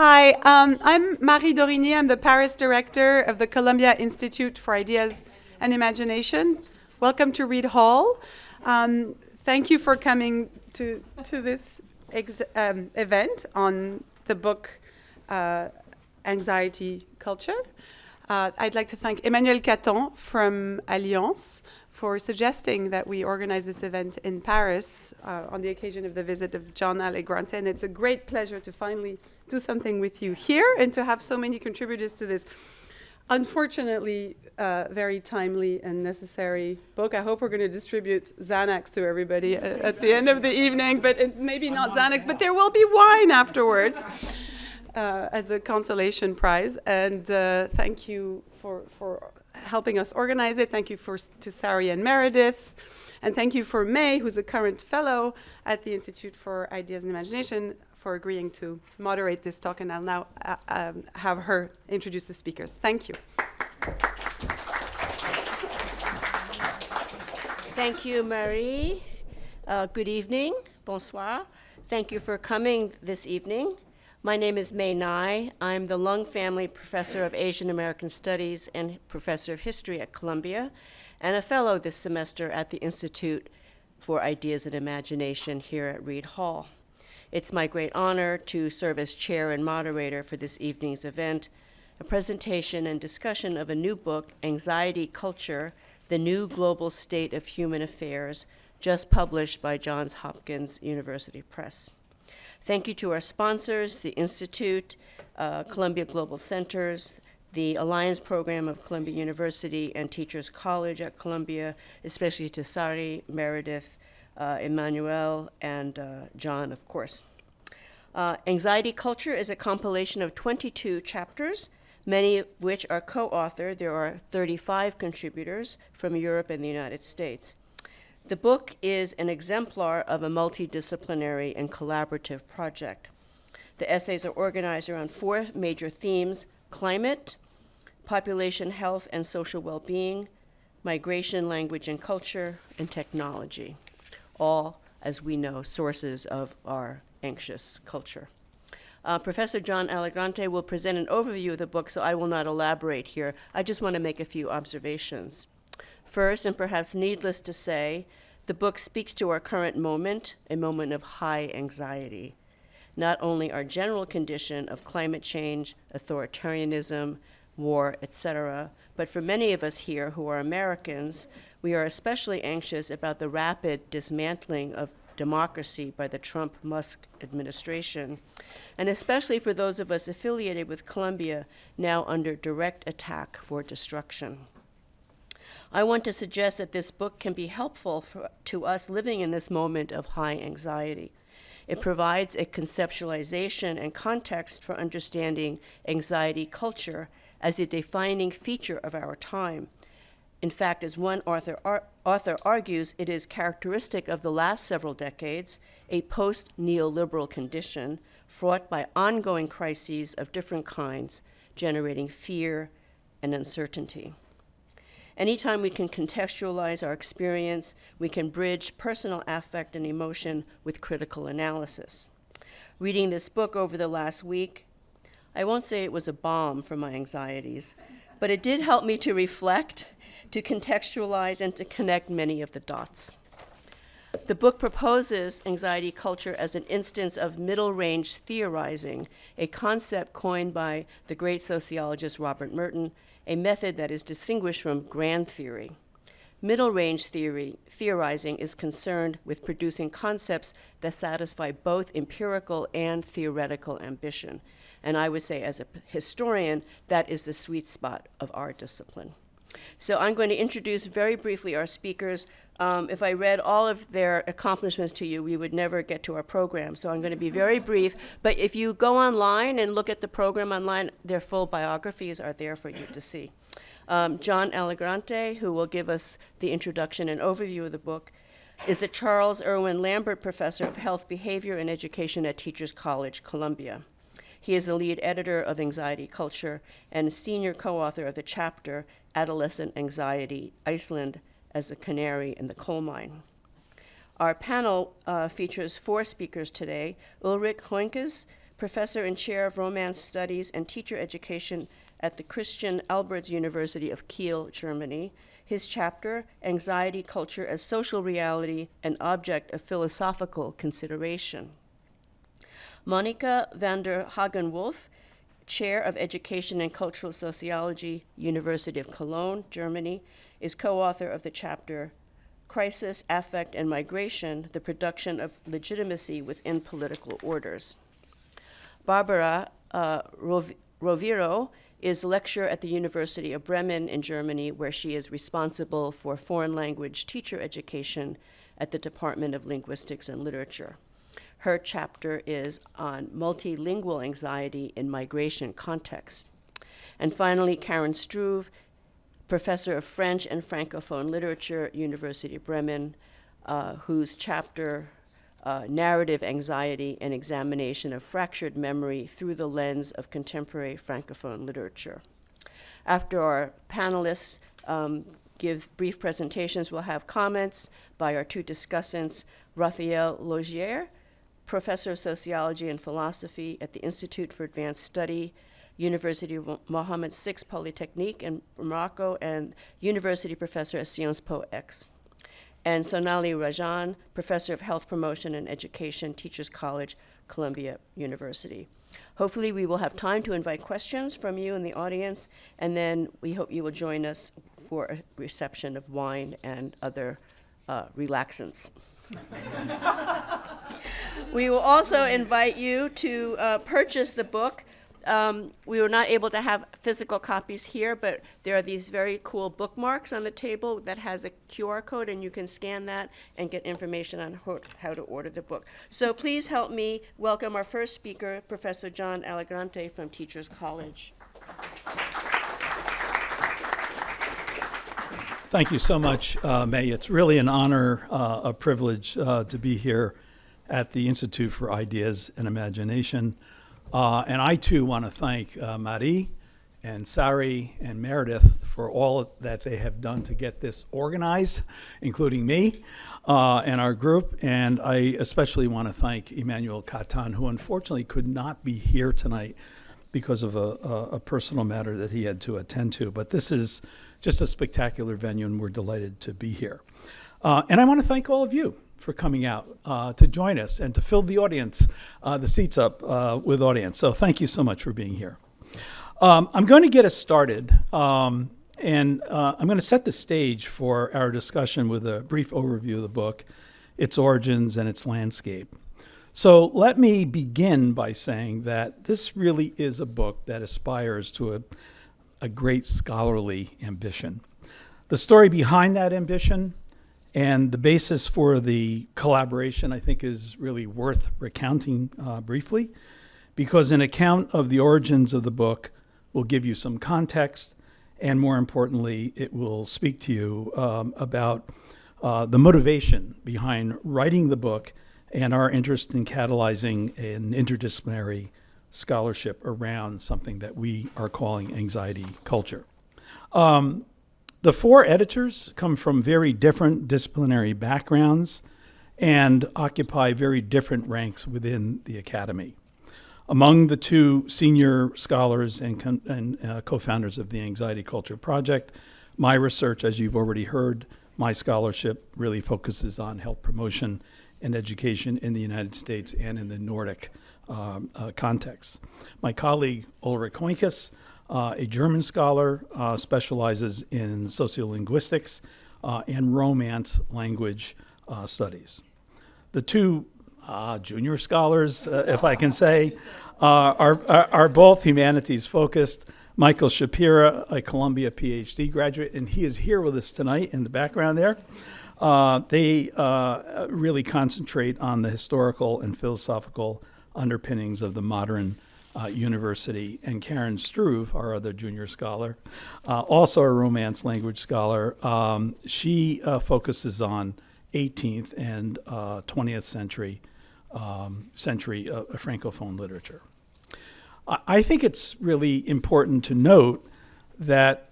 Hi, I'm Marie Dorigny. I'm the Paris director of the Columbia Institute for Ideas and Imagination. Welcome to Reed Hall. Thank you for coming to this event on the book Anxiety Culture. I'd like to thank Emmanuel Caton from Alliance for suggesting that we organize this event in Paris on the occasion of the visit of John Allegrante. And it's a great pleasure to finally do something with you here and to have so many contributors to this unfortunately very timely and necessary book. I hope we're going to distribute Xanax to everybody at the end of the evening, but maybe not Xanax, but there will be wine afterwards as a consolation prize. And thank you for helping us organize it. Thank you to Sari and Meredith. And thank you for May, who's a current fellow at the Institute for Ideas and Imagination, for agreeing to moderate this talk. And I'll now have her introduce the speakers. Thank you. Thank you, Marie. Good evening. Bonsoir. Thank you for coming this evening. My name is May Nye. I'm the Lung Family Professor of Asian American Studies and Professor of History at Columbia, and a fellow this semester at the Institute for Ideas and Imagination here at Reed Hall. It's my great honor to serve as chair and moderator for this evening's event, a presentation and discussion of a new book, Anxiety Culture, The New Global State of Human Affairs, just published by Johns Hopkins University Press. Thank you to our sponsors, the Institute, Columbia Global Centers, the Alliance Program of Columbia University, and Teachers College at Columbia, especially to Sari, Meredith, Emmanuel, and John, of course. Anxiety Culture is a compilation of 22 chapters, many of which are co-authored. There are 35 contributors from Europe and the United States. The book is an exemplar of a multidisciplinary and collaborative project. The essays are organized around 4 major themes: climate, population health and social well-being, migration, language and culture, and technology, all, as we know, sources of our anxious culture. Professor John Allegrante will present an overview of the book, so I will not elaborate here. I just want to make a few observations. First, and perhaps needless to say, the book speaks to our current moment, a moment of high anxiety. Not only our general condition of climate change, authoritarianism, war, etc., but for many of us here who are Americans, we are especially anxious about the rapid dismantling of democracy by the Trump-Musk administration, and especially for those of us affiliated with Columbia, now under direct attack for destruction. I want to suggest that this book can be helpful to us living in this moment of high anxiety. It provides a conceptualization and context for understanding anxiety culture as a defining feature of our time. In fact, as one author argues, it is characteristic of the last several decades, a post-neoliberal condition fraught by ongoing crises of different kinds, generating fear and uncertainty. Anytime we can contextualize our experience, we can bridge personal affect and emotion with critical analysis. Reading this book over the last week, I won't say it was a balm for my anxieties, but it did help me to reflect, to contextualize, and to connect many of the dots. The book proposes anxiety culture as an instance of middle-range theorizing, a concept coined by the great sociologist Robert Merton, a method that is distinguished from grand theory. Middle-range theorizing is concerned with producing concepts that satisfy both empirical and theoretical ambition. And I would say, as a historian, that is the sweet spot of our discipline. So I'm going to introduce very briefly our speakers. If I read all of their accomplishments to you, we would never get to our program. So I'm going to be very brief. But if you go online and look at the program online, their full biographies are there for you to see. John Allegrante, who will give us the introduction and overview of the book, is the Charles Irwin Lambert Professor of Health Behavior and Education at Teachers College, Columbia. He is the lead editor of Anxiety Culture and senior co-author of the chapter Adolescent Anxiety, Iceland as a Canary in the Coal Mine. Our panel features 4 speakers today: Ulrich Hoinkes, Professor and Chair of Romance Studies and Teacher Education at the Christian Alberts University of Kiel, Germany. His chapter, Anxiety Culture as Social Reality and Object of Philosophical Consideration. Monica van der Hagen-Wolf, Chair of Education and Cultural Sociology, University of Cologne, Germany, is co-author of the chapter, Crisis, Affect, and Migration, the Production of Legitimacy Within Political Orders. Barbara Roviro is lecturer at the University of Bremen in Germany, where she is responsible for foreign language teacher education at the Department of Linguistics and Literature. Her chapter is on multilingual anxiety in migration context. And finally, Karen Struve, professor of French and Francophone literature, University of Bremen, whose chapter, Narrative Anxiety, an Examination of Fractured Memory Through the Lens of Contemporary Francophone Literature. After our panelists give brief presentations, we'll have comments by our two discussants, Raphael Logier, professor of sociology and philosophy at the Institute for Advanced Study, University of Mohammed VI Polytechnique in Morocco, and university professor at Sciences Po X. And Sonali Rajan, professor of health promotion and education, Teachers College, Columbia University. Hopefully we will have time to invite questions from you in the audience, and then we hope you will join us for a reception of wine and other relaxants. We will also invite you to purchase the book. We were not able to have physical copies here, but there are these very cool bookmarks on the table that has a QR code, and you can scan that and get information on how to order the book. So please help me welcome our first speaker, Professor John Allegrante from Teachers College. Thank you so much, May. It's really an honor, a privilege to be here at the Institute for Ideas and Imagination. And I too want to thank Marie and Sari and Meredith for all that they have done to get this organized, including me and our group. And I especially want to thank Emmanuel Catan, who unfortunately could not be here tonight because of a personal matter that he had to attend to. But this is just a spectacular venue, and we're delighted to be here. And I want to thank all of you for coming out to join us and to fill the audience, the seats up with audience. So thank you so much for being here. I'm going to get us started, and I'm going to set the stage for our discussion with a brief overview of the book, its origins, and its landscape. So let me begin by saying that this really is a book that aspires to a great scholarly ambition. The story behind that ambition and the basis for the collaboration, I think, is really worth recounting briefly, because an account of the origins of the book will give you some context, and more importantly, it will speak to you about the motivation behind writing the book and our interest in catalyzing an interdisciplinary scholarship around something that we are calling anxiety culture. The four editors come from very different disciplinary backgrounds and occupy very different ranks within the academy. Among the two senior scholars and co-founders of the Anxiety Culture Project, my research, as you've already heard, my scholarship really focuses on health promotion and education in the United States and in the Nordic context. My colleague, Ulrich Hoinkes, a German scholar, specializes in sociolinguistics and Romance language studies. The two junior scholars, if I can say, are both humanities focused. Michael Schapira, a Columbia PhD graduate, and he is here with us tonight in the background there. They really concentrate on the historical and philosophical underpinnings of the modern university. And Karen Struve, our other junior scholar, also a Romance language scholar, she focuses on 18th and 20th century Francophone literature. I think it's really important to note that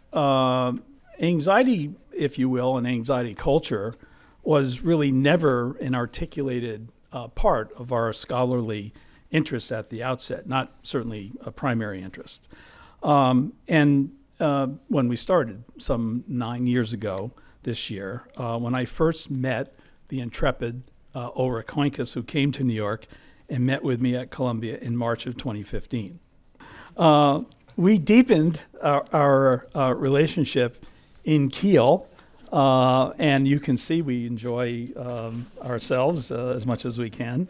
anxiety, if you will, and anxiety culture was really never an articulated part of our scholarly interests at the outset, not certainly a primary interest. And when we started some 9 years ago this year, when I first met the intrepid Ulrich Hoinkes, who came to New York and met with me at Columbia in March of 2015. We deepened our relationship in Kiel, and you can see we enjoy ourselves as much as we can.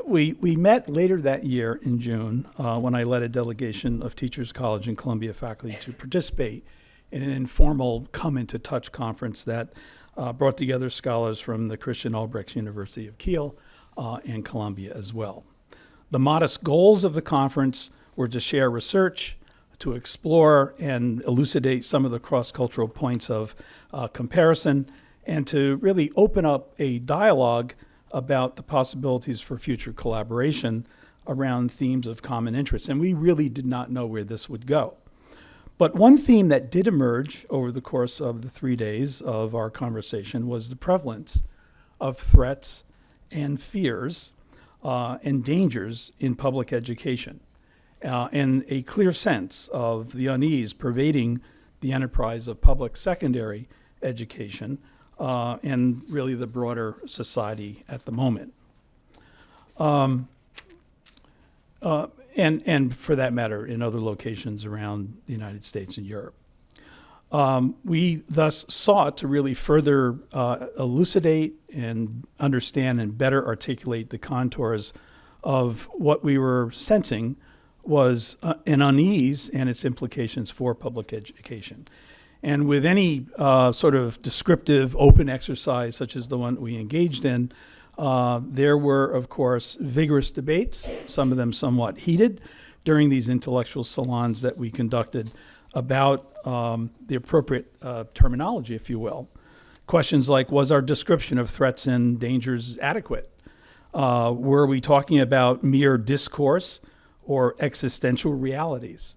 We met later that year in June when I led a delegation of Teachers College and Columbia faculty to participate in an informal Come Into Touch conference that brought together scholars from the Christian Ulbricht University of Kiel and Columbia as well. The modest goals of the conference were to share research, to explore and elucidate some of the cross-cultural points of comparison, and to really open up a dialogue about the possibilities for future collaboration around themes of common interest. And we really did not know where this would go. But one theme that did emerge over the course of the 3 days of our conversation was the prevalence of threats and fears and dangers in public education, and a clear sense of the unease pervading the enterprise of public secondary education and really the broader society at the moment. And for that matter, in other locations around the United States and Europe. We thus sought to really further elucidate and understand and better articulate the contours of what we were sensing was an unease and its implications for public education. And with any sort of descriptive open exercise such as the one we engaged in, there were, of course, vigorous debates, some of them somewhat heated, during these intellectual salons that we conducted about the appropriate terminology, if you will. Questions like, was our description of threats and dangers adequate? Were we talking about mere discourse or existential realities?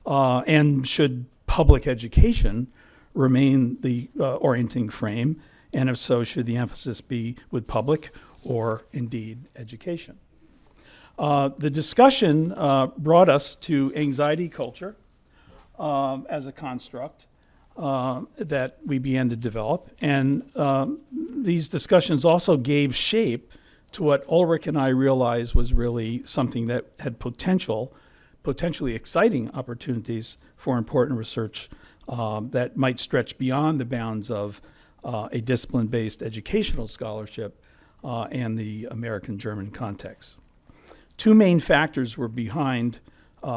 And should public education remain the orienting frame? And if so, should the emphasis be with public or indeed education? The discussion brought us to anxiety culture as a construct that we began to develop. And these discussions also gave shape to what Ulrich and I realized was really something that had potentially exciting opportunities for important research that might stretch beyond the bounds of a discipline-based educational scholarship and the American-German context. Two main factors were behind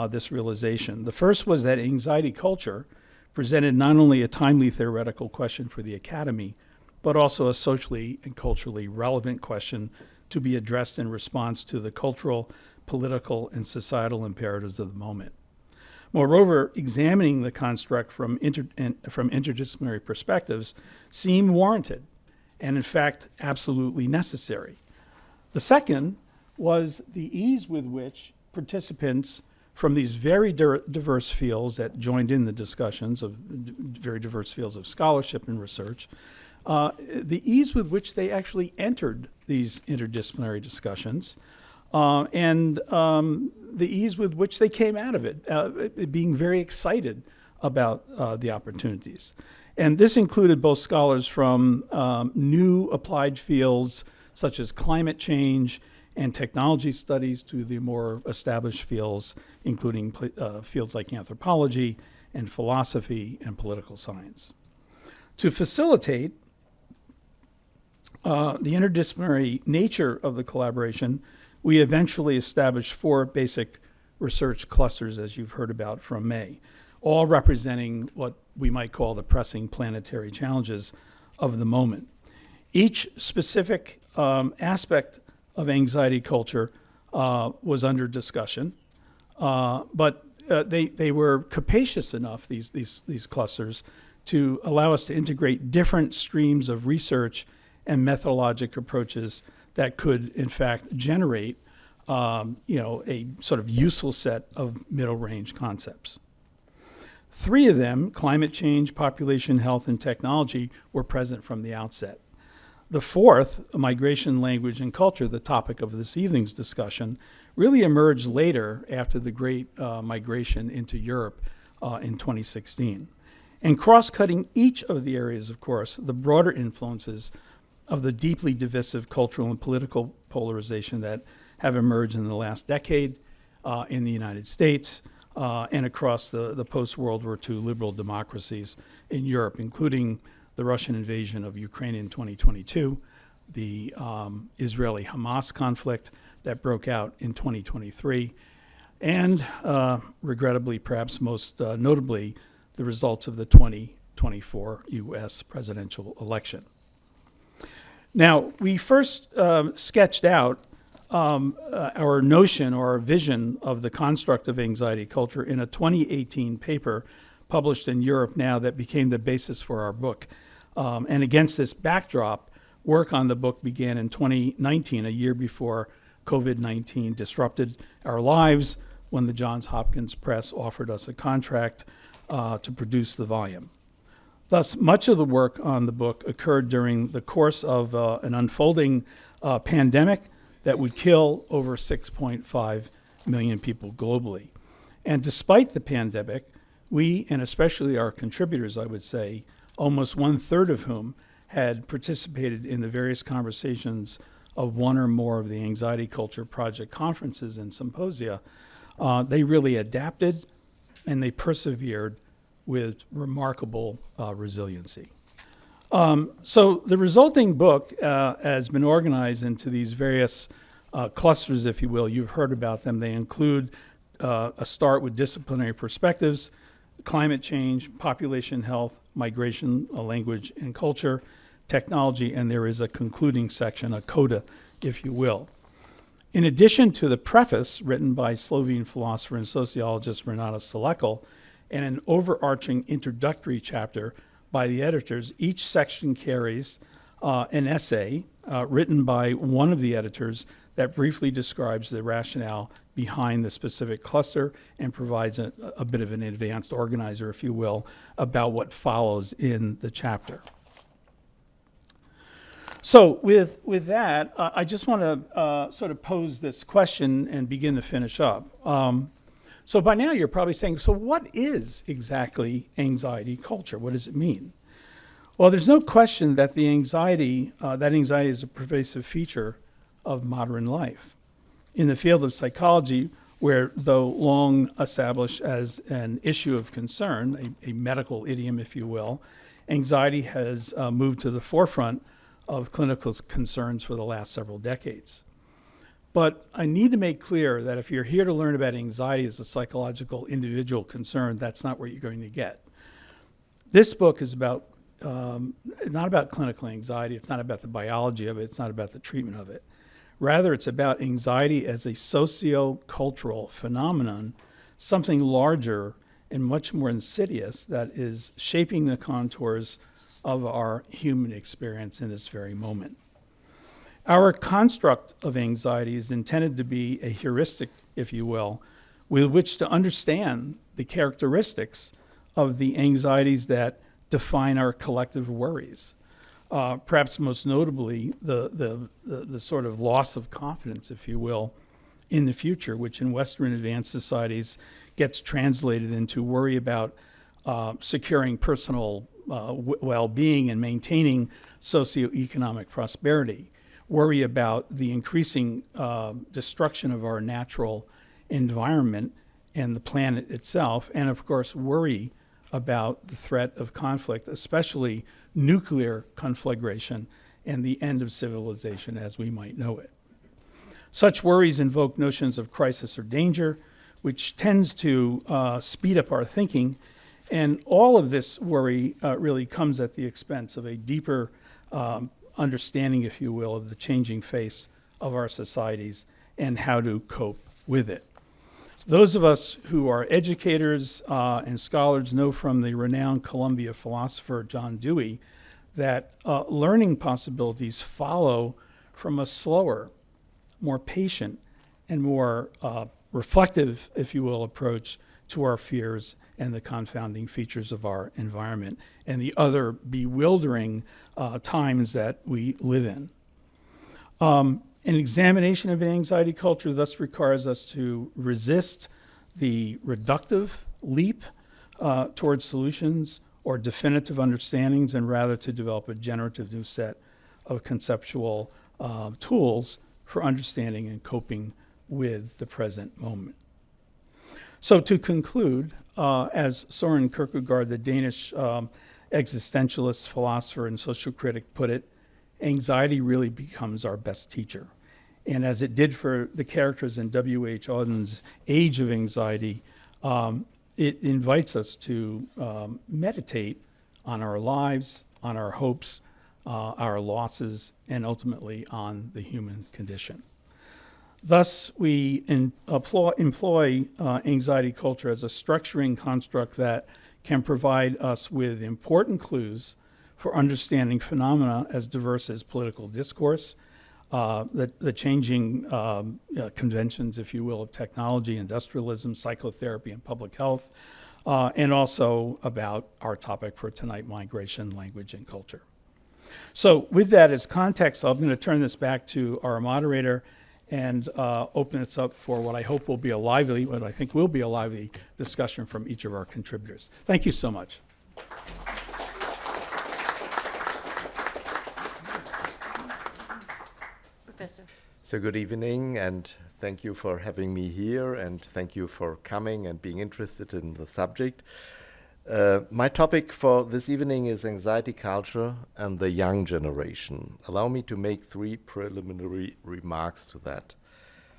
this realization. The first was that anxiety culture presented not only a timely theoretical question for the academy, but also a socially and culturally relevant question to be addressed in response to the cultural, political, and societal imperatives of the moment. Moreover, examining the construct from interdisciplinary perspectives seemed warranted, and in fact, absolutely necessary. The second was the ease with which participants from these very diverse fields that joined in the discussions of very diverse fields of scholarship and research, the ease with which they actually entered these interdisciplinary discussions, and the ease with which they came out of it, being very excited about the opportunities. And this included both scholars from new applied fields such as climate change and technology studies to the more established fields, including fields like anthropology and philosophy and political science. To facilitate the interdisciplinary nature of the collaboration, we eventually established 4 basic research clusters, as you've heard about from May, all representing what we might call the pressing planetary challenges of the moment. Each specific aspect of anxiety culture was under discussion, but they were capacious enough, these clusters, to allow us to integrate different streams of research and methodologic approaches that could, in fact, generate a sort of useful set of middle-range concepts. 3 of them, climate change, population health, and technology, were present from the outset. The fourth, migration, language, and culture, the topic of this evening's discussion, really emerged later after the great migration into Europe in 2016. And cross-cutting each of the areas, of course, the broader influences of the deeply divisive cultural and political polarization that have emerged in the last decade in the United States and across the post-World War II liberal democracies in Europe, including the Russian invasion of Ukraine in 2022, the Israeli-Hamas conflict that broke out in 2023, and regrettably, perhaps most notably, the results of the 2024 US presidential election. Now, we first sketched out our notion or our vision of the construct of anxiety culture in a 2018 paper published in Europe Now that became the basis for our book. And against this backdrop, work on the book began in 2019, a year before COVID-19 disrupted our lives, when the Johns Hopkins Press offered us a contract to produce the volume. Thus, much of the work on the book occurred during the course of an unfolding pandemic that would kill over 6.5 million people globally. And despite the pandemic, we, and especially our contributors, I would say, almost 1/3 of whom had participated in the various conversations of one or more of the Anxiety Culture Project conferences and symposia, they really adapted and they persevered with remarkable resiliency. So the resulting book has been organized into these various clusters, if you will. You've heard about them. They include a start with disciplinary perspectives, climate change, population health, migration, language and culture, technology, and there is a concluding section, a coda, if you will. In addition to the preface written by Slovene philosopher and sociologist Renata Selekel, and an overarching introductory chapter by the editors, each section carries an essay written by one of the editors that briefly describes the rationale behind the specific cluster and provides a bit of an advanced organizer, if you will, about what follows in the chapter. So with that, I just want to sort of pose this question and begin to finish up. So by now you're probably saying, so what is exactly anxiety culture? What does it mean? Well, there's no question that anxiety is a pervasive feature of modern life. In the field of psychology, where though long established as an issue of concern, a medical idiom, if you will, anxiety has moved to the forefront of clinical concerns for the last several decades. But I need to make clear that if you're here to learn about anxiety as a psychological individual concern, that's not what you're going to get. This book is about not about clinical anxiety. It's not about the biology of it. It's not about the treatment of it. Rather, it's about anxiety as a socio-cultural phenomenon, something larger and much more insidious that is shaping the contours of our human experience in this very moment. Our construct of anxiety is intended to be a heuristic, if you will, with which to understand the characteristics of the anxieties that define our collective worries. Perhaps most notably, the sort of loss of confidence, if you will, in the future, which in Western advanced societies gets translated into worry about securing personal well-being and maintaining socioeconomic prosperity, worry about the increasing destruction of our natural environment and the planet itself, and of course worry about the threat of conflict, especially nuclear conflagration and the end of civilization as we might know it. Such worries invoke notions of crisis or danger, which tends to speed up our thinking, and all of this worry really comes at the expense of a deeper understanding, if you will, of the changing face of our societies and how to cope with it. Those of us who are educators and scholars know from the renowned Columbia philosopher John Dewey that learning possibilities follow from a slower, more patient, and more reflective, if you will, approach to our fears and the confounding features of our environment and the other bewildering times that we live in. An examination of an anxiety culture thus requires us to resist the reductive leap towards solutions or definitive understandings, and rather to develop a generative new set of conceptual tools for understanding and coping with the present moment. So to conclude, as Søren Kierkegaard, the Danish existentialist, philosopher, and social critic put it, anxiety really becomes our best teacher. And as it did for the characters in W.H. Auden's Age of Anxiety, it invites us to meditate on our lives, on our hopes, our losses, and ultimately on the human condition. Thus, we employ anxiety culture as a structuring construct that can provide us with important clues for understanding phenomena as diverse as political discourse, the changing conventions, if you will, of technology, industrialism, psychotherapy, and public health, and also about our topic for tonight, migration, language, and culture. So with that as context, I'm going to turn this back to our moderator and open this up for what I hope will be what I think will be a lively discussion from each of our contributors. Thank you so much. Professor. So good evening, and thank you for having me here, and thank you for coming and being interested in the subject. My topic for this evening is anxiety culture and the young generation. Allow me to make 3 preliminary remarks to that.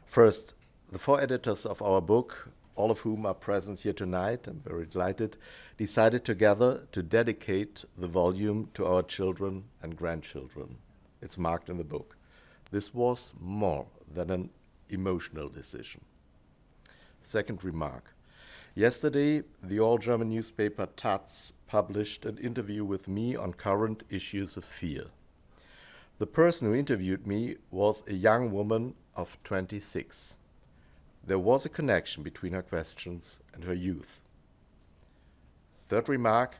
First, the 4 editors of our book, all of whom are present here tonight, I'm very delighted, decided together to dedicate the volume to our children and grandchildren. It's marked in the book. This was more than an emotional decision. Second remark. Yesterday, the all-German newspaper Taz published an interview with me on current issues of fear. The person who interviewed me was a young woman of 26. There was a connection between her questions and her youth. Third remark.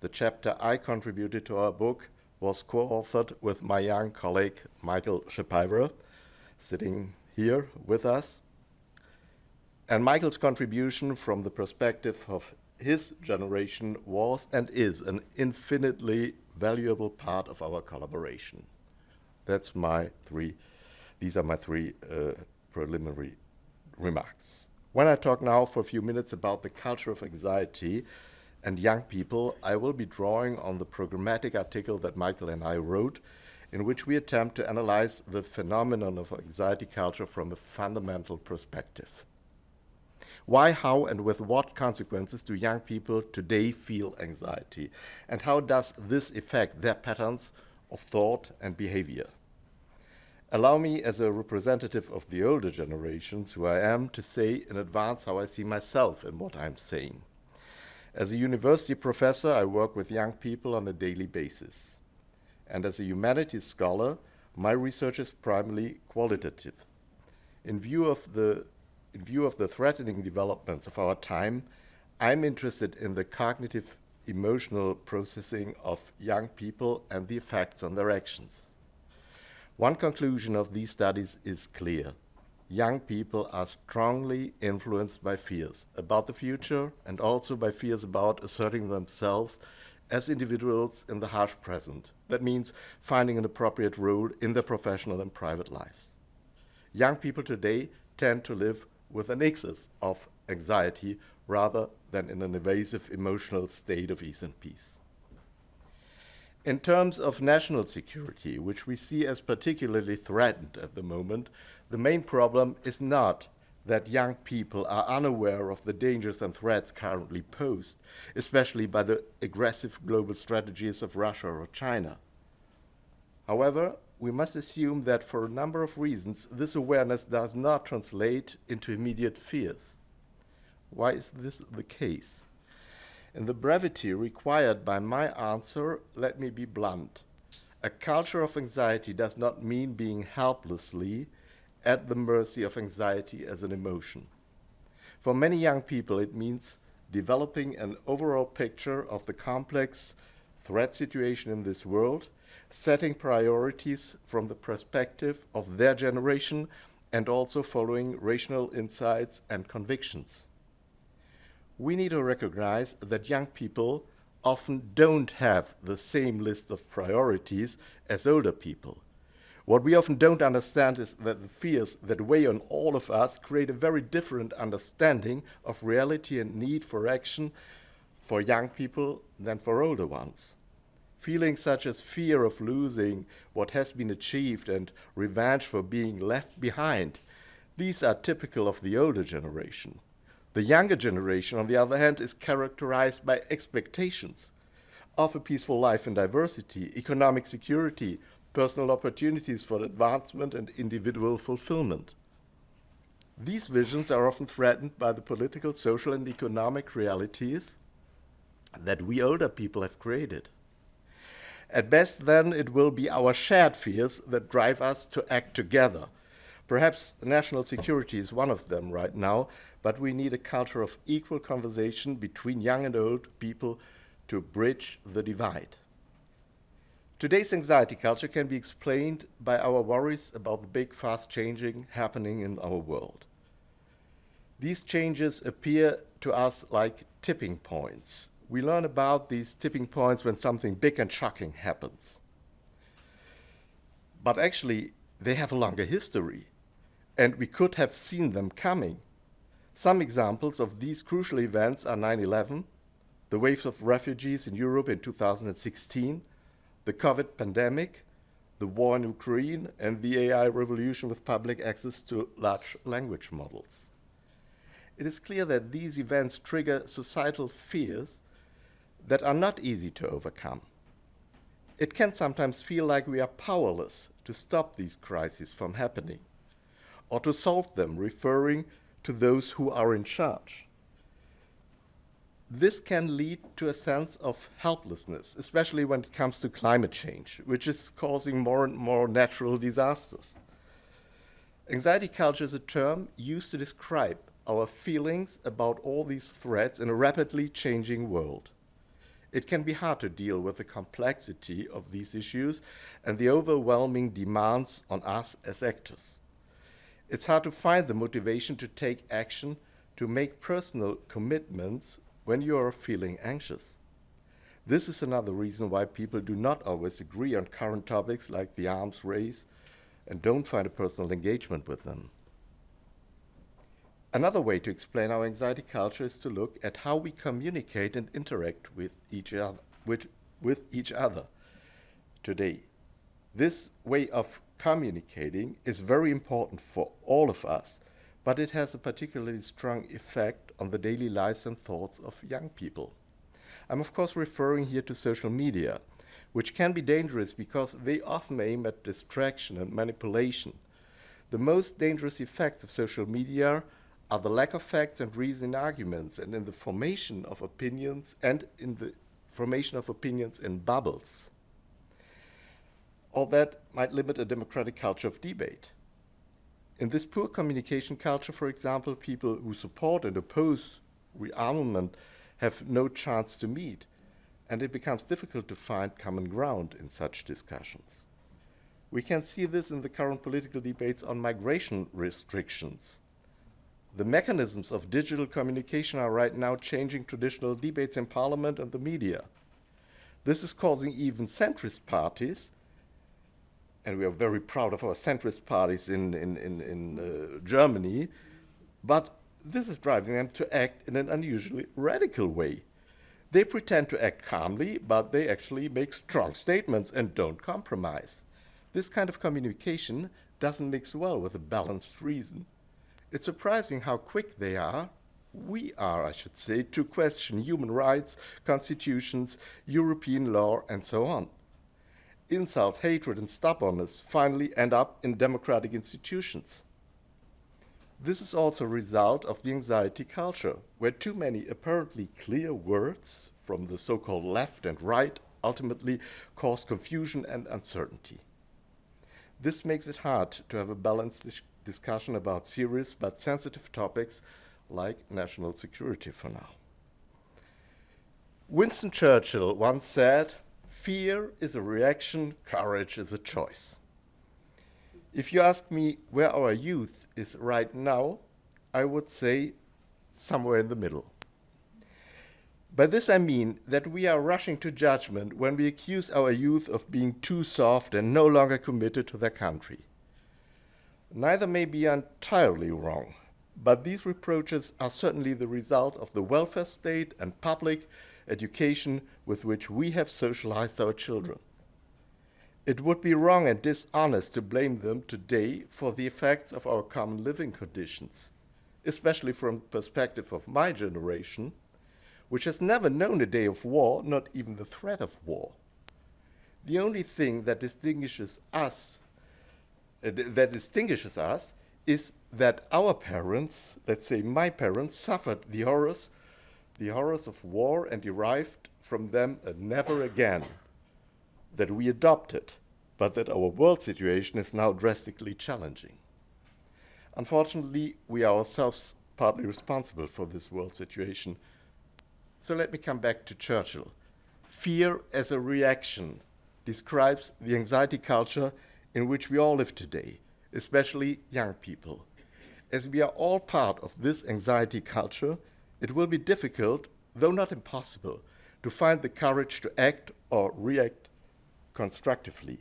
The chapter I contributed to our book was co-authored with my young colleague Michael Schapira, sitting here with us. And Michael's contribution from the perspective of his generation was and is an infinitely valuable part of our collaboration. These are my 3 preliminary remarks. When I talk now for a few minutes about the culture of anxiety and young people, I will be drawing on the programmatic article that Michael and I wrote, in which we attempt to analyze the phenomenon of anxiety culture from a fundamental perspective. Why, how, and with what consequences do young people today feel anxiety? And how does this affect their patterns of thought and behavior? Allow me, as a representative of the older generations, who I am, to say in advance how I see myself in what I'm saying. As a university professor, I work with young people on a daily basis. And as a humanities scholar, my research is primarily qualitative. In view of the threatening developments of our time, I'm interested in the cognitive emotional processing of young people and the effects on their actions. One conclusion of these studies is clear. Young people are strongly influenced by fears about the future and also by fears about asserting themselves as individuals in the harsh present. That means finding an appropriate role in their professional and private lives. Young people today tend to live with an excess of anxiety rather than in an evasive emotional state of ease and peace. In terms of national security, which we see as particularly threatened at the moment, the main problem is not that young people are unaware of the dangers and threats currently posed, especially by the aggressive global strategies of Russia or China. However, we must assume that for a number of reasons, this awareness does not translate into immediate fears. Why is this the case? In the brevity required by my answer, let me be blunt. A culture of anxiety does not mean being helplessly at the mercy of anxiety as an emotion. For many young people, it means developing an overall picture of the complex threat situation in this world, setting priorities from the perspective of their generation, and also following rational insights and convictions. We need to recognize that young people often don't have the same list of priorities as older people. What we often don't understand is that the fears that weigh on all of us create a very different understanding of reality and need for action for young people than for older ones. Feelings such as fear of losing what has been achieved and revenge for being left behind, these are typical of the older generation. The younger generation, on the other hand, is characterized by expectations of a peaceful life in diversity, economic security, personal opportunities for advancement and individual fulfillment. These visions are often threatened by the political, social, and economic realities that we older people have created. At best, then, it will be our shared fears that drive us to act together. Perhaps national security is one of them right now, but we need a culture of equal conversation between young and old people to bridge the divide. Today's anxiety culture can be explained by our worries about the big, fast changing happening in our world. These changes appear to us like tipping points. We learn about these tipping points when something big and shocking happens. But actually, they have a longer history, and we could have seen them coming. Some examples of these crucial events are 9/11, the waves of refugees in Europe in 2016, the COVID pandemic, the war in Ukraine, and the AI revolution with public access to large language models. It is clear that these events trigger societal fears that are not easy to overcome. It can sometimes feel like we are powerless to stop these crises from happening or to solve them, referring to those who are in charge. This can lead to a sense of helplessness, especially when it comes to climate change, which is causing more and more natural disasters. Anxiety culture is a term used to describe our feelings about all these threats in a rapidly changing world. It can be hard to deal with the complexity of these issues and the overwhelming demands on us as actors. It's hard to find the motivation to take action, to make personal commitments when you are feeling anxious. This is another reason why people do not always agree on current topics like the arms race and don't find a personal engagement with them. Another way to explain our anxiety culture is to look at how we communicate and interact with each other today. This way of communicating is very important for all of us, but it has a particularly strong effect on the daily lives and thoughts of young people. I'm of course referring here to social media, which can be dangerous because they often aim at distraction and manipulation. The most dangerous effects of social media are the lack of facts and reason in arguments and in the formation of opinions in bubbles. All that might limit a democratic culture of debate. In this poor communication culture, for example, people who support and oppose rearmament have no chance to meet, and it becomes difficult to find common ground in such discussions. We can see this in the current political debates on migration restrictions. The mechanisms of digital communication are right now changing traditional debates in parliament and the media. This is causing even centrist parties, and we are very proud of our centrist parties in Germany, but this is driving them to act in an unusually radical way. They pretend to act calmly, but they actually make strong statements and don't compromise. This kind of communication doesn't mix well with a balanced reason. It's surprising how quick we are, I should say, to question human rights, constitutions, European law, and so on. Insults, hatred, and stubbornness finally end up in democratic institutions. This is also a result of the anxiety culture, where too many apparently clear words from the so-called left and right ultimately cause confusion and uncertainty. This makes it hard to have a balanced discussion about serious but sensitive topics like national security for now. Winston Churchill once said, "Fear is a reaction, courage is a choice." If you ask me where our youth is right now, I would say somewhere in the middle. By this I mean that we are rushing to judgment when we accuse our youth of being too soft and no longer committed to their country. Neither may be entirely wrong, but these reproaches are certainly the result of the welfare state and public education with which we have socialized our children. It would be wrong and dishonest to blame them today for the effects of our common living conditions, especially from the perspective of my generation, which has never known a day of war, not even the threat of war. The only thing that distinguishes us is that our parents, let's say my parents, suffered the horrors of war and derived from them a never again that we adopted, but that our world situation is now drastically challenging. Unfortunately, we are ourselves partly responsible for this world situation. So let me come back to Churchill. Fear as a reaction describes the anxiety culture in which we all live today, especially young people. As we are all part of this anxiety culture, it will be difficult, though not impossible, to find the courage to act or react constructively.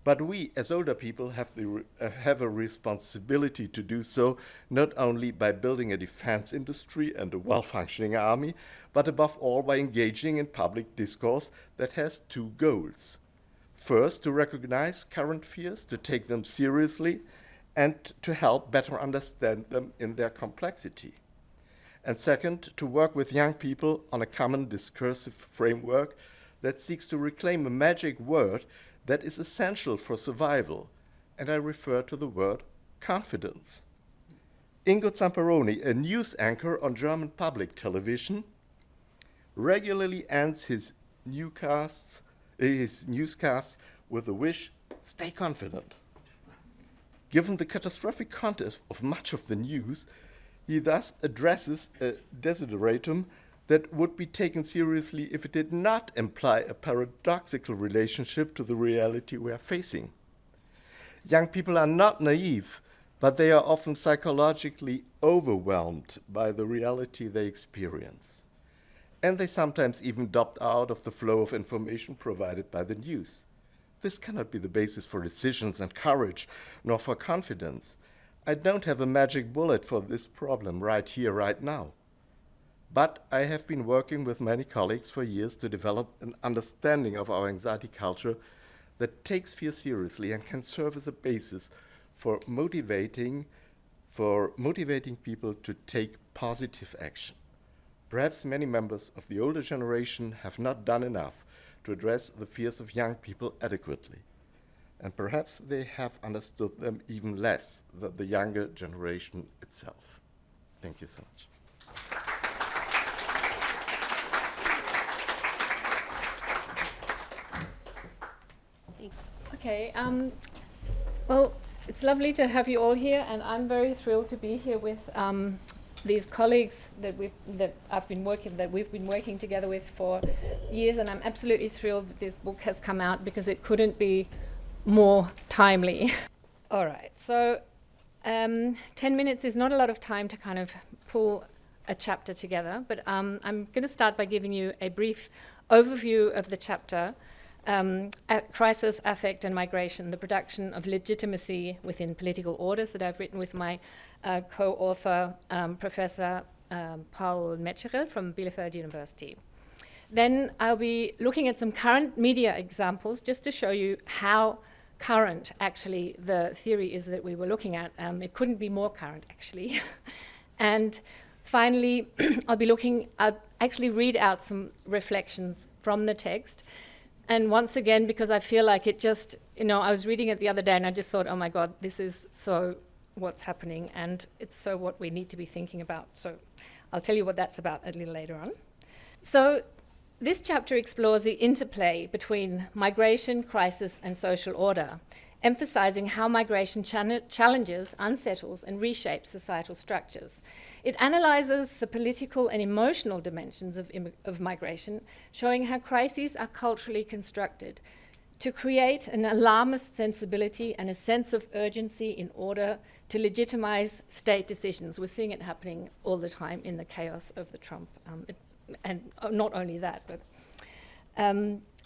But we, as older people, have a responsibility to do so, not only by building a defense industry and a well-functioning army, but above all by engaging in public discourse that has two goals. First, to recognize current fears, to take them seriously, and to help better understand them in their complexity. And second, to work with young people on a common discursive framework that seeks to reclaim a magic word that is essential for survival, and I refer to the word confidence. Ingo Zamperoni, a news anchor on German public television, regularly ends his newscasts with the wish, "Stay confident." Given the catastrophic context of much of the news, he thus addresses a desideratum that would be taken seriously if it did not imply a paradoxical relationship to the reality we are facing. Young people are not naive, but they are often psychologically overwhelmed by the reality they experience. And they sometimes even opt out of the flow of information provided by the news. This cannot be the basis for decisions and courage, nor for confidence. I don't have a magic bullet for this problem right here, right now. But I have been working with many colleagues for years to develop an understanding of our anxiety culture that takes fear seriously and can serve as a basis for motivating people to take positive action. Perhaps many members of the older generation have not done enough to address the fears of young people adequately. And perhaps they have understood them even less than the younger generation itself. Thank you so much. Okay, well, it's lovely to have you all here, and I'm very thrilled to be here with these colleagues that we've been working together with for years, and I'm absolutely thrilled that this book has come out because it couldn't be more timely. All right, so 10 minutes is not a lot of time to kind of pull a chapter together, but I'm going to start by giving you a brief overview of the chapter. Crisis, Affect and Migration, the Production of Legitimacy Within Political Orders, that I've written with my co-author, Professor Paul Metzgerl from Bielefeld University. Then I'll be looking at some current media examples just to show you how current actually the theory is that we were looking at. It couldn't be more current actually. And finally, I'll actually read out some reflections from the text. And once again, because I feel like it just, I was reading it the other day and I just thought, oh my God, this is so what's happening and it's so what we need to be thinking about. So I'll tell you what that's about a little later on. So this chapter explores the interplay between migration, crisis, and social order. emphasizing how migration challenges, unsettles, and reshapes societal structures. It analyzes the political and emotional dimensions of migration, showing how crises are culturally constructed to create an alarmist sensibility and a sense of urgency in order to legitimize state decisions. We're seeing it happening all the time in the chaos of the Trump, and not only that, but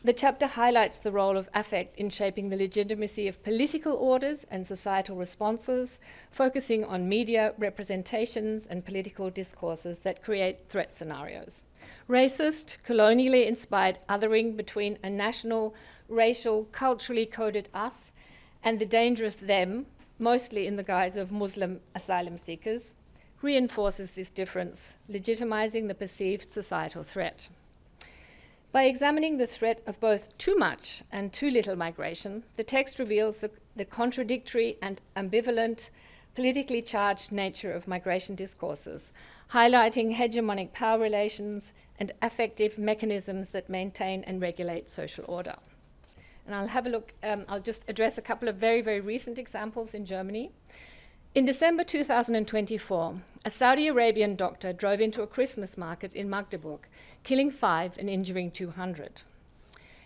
the chapter highlights the role of affect in shaping the legitimacy of political orders and societal responses, focusing on media representations and political discourses that create threat scenarios. Racist, colonially inspired othering between a national, racial, culturally coded us and the dangerous them, mostly in the guise of Muslim asylum seekers, reinforces this difference, legitimizing the perceived societal threat. By examining the threat of both too much and too little migration, the text reveals the contradictory and ambivalent, politically charged nature of migration discourses, highlighting hegemonic power relations and affective mechanisms that maintain and regulate social order. And I'll have a look, I'll just address a couple of very, very recent examples in Germany. In December 2024, a Saudi Arabian doctor drove into a Christmas market in Magdeburg, killing 5 and injuring 200.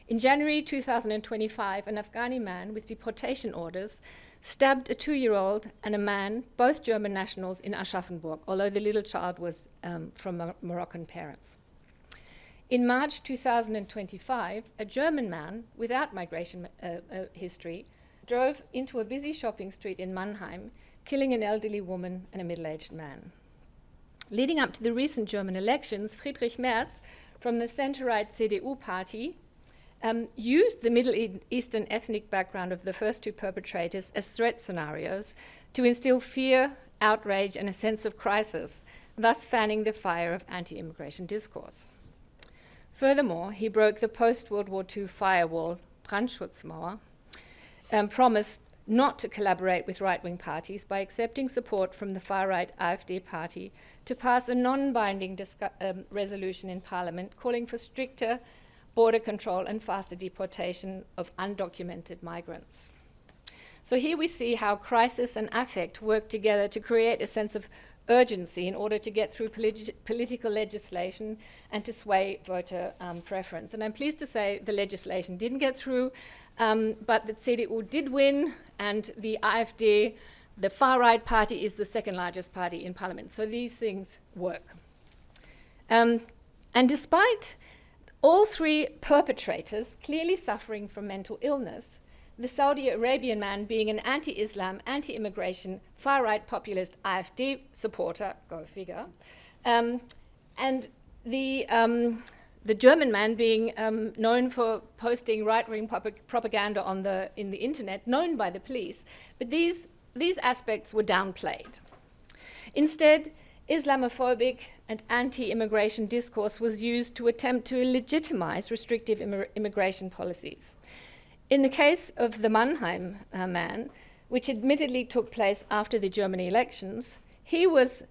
In January 2025, an Afghani man with deportation orders stabbed a 2-year-old and a man, both German nationals, in Aschaffenburg, although the little child was from Moroccan parents. In March 2025, a German man without migration history drove into a busy shopping street in Mannheim, killing an elderly woman and a middle-aged man. Leading up to the recent German elections, Friedrich Merz from the center-right CDU party used the Middle Eastern ethnic background of the first 2 perpetrators as threat scenarios to instill fear, outrage, and a sense of crisis, thus fanning the fire of anti-immigration discourse. Furthermore, he broke the post-World War II firewall, Brandschutzmauer, promised not to collaborate with right-wing parties by accepting support from the far-right AfD party to pass a non-binding resolution in Parliament calling for stricter border control and faster deportation of undocumented migrants. So here we see how crisis and affect work together to create a sense of urgency in order to get through political legislation and to sway voter preference. And I'm pleased to say the legislation didn't get through, but the CDU did win, and the AfD, the far-right party, is the second largest party in parliament. So these things work. And despite all 3 perpetrators clearly suffering from mental illness, the Saudi Arabian man being an anti-Islam, anti-immigration, far-right populist AfD supporter, go figure, and the German man being known for posting right-wing propaganda in the internet, known by the police, but these aspects were downplayed. Instead, Islamophobic and anti-immigration discourse was used to attempt to legitimize restrictive immigration policies. In the case of the Mannheim man, which admittedly took place after the German elections, he was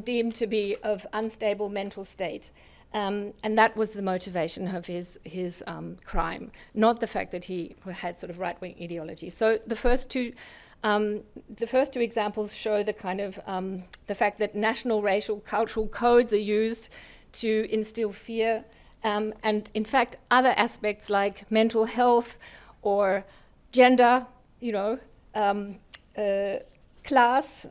deemed to be of unstable mental state, and that was the motivation of his crime, not the fact that he had sort of right-wing ideology. So the first two examples show the kind of the fact that national, racial, cultural codes are used to instill fear, and in fact other aspects like mental health or gender, class,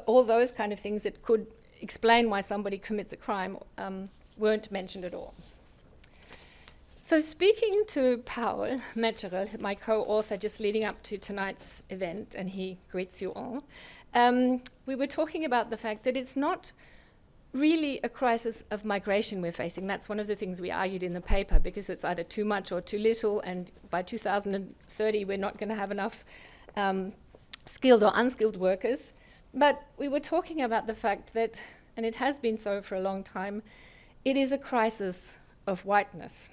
all those kind of things that could explain why somebody commits a crime weren't mentioned at all. So speaking to Paul Metzgerl, my co-author just leading up to tonight's event, and he greets you all, we were talking about the fact that it's not really a crisis of migration we're facing. That's one of the things we argued in the paper, because it's either too much or too little, and by 2030 we're not going to have enough skilled or unskilled workers. But we were talking about the fact that, and it has been so for a long time, it is a crisis of whiteness.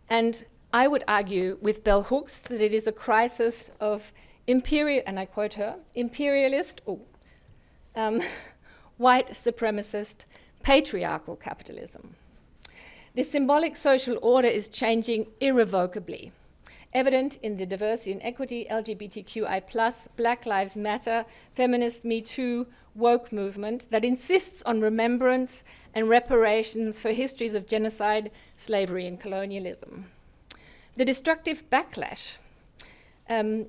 And I would argue with bell hooks that it is a crisis of and I quote her, imperialist, white supremacist, patriarchal capitalism. The symbolic social order is changing irrevocably. evident in the diversity and equity, LGBTQI+, Black Lives Matter, feminist Me Too, woke movement that insists on remembrance and reparations for histories of genocide, slavery, and colonialism. The destructive backlash and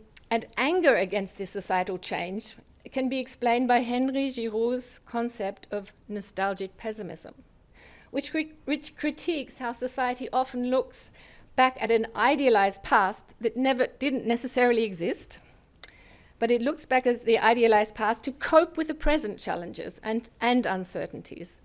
anger against this societal change can be explained by Henry Giroud's concept of nostalgic pessimism, which critiques how society often looks back at an idealized past that didn't necessarily exist, but it looks back at the idealized past to cope with the present challenges and uncertainties.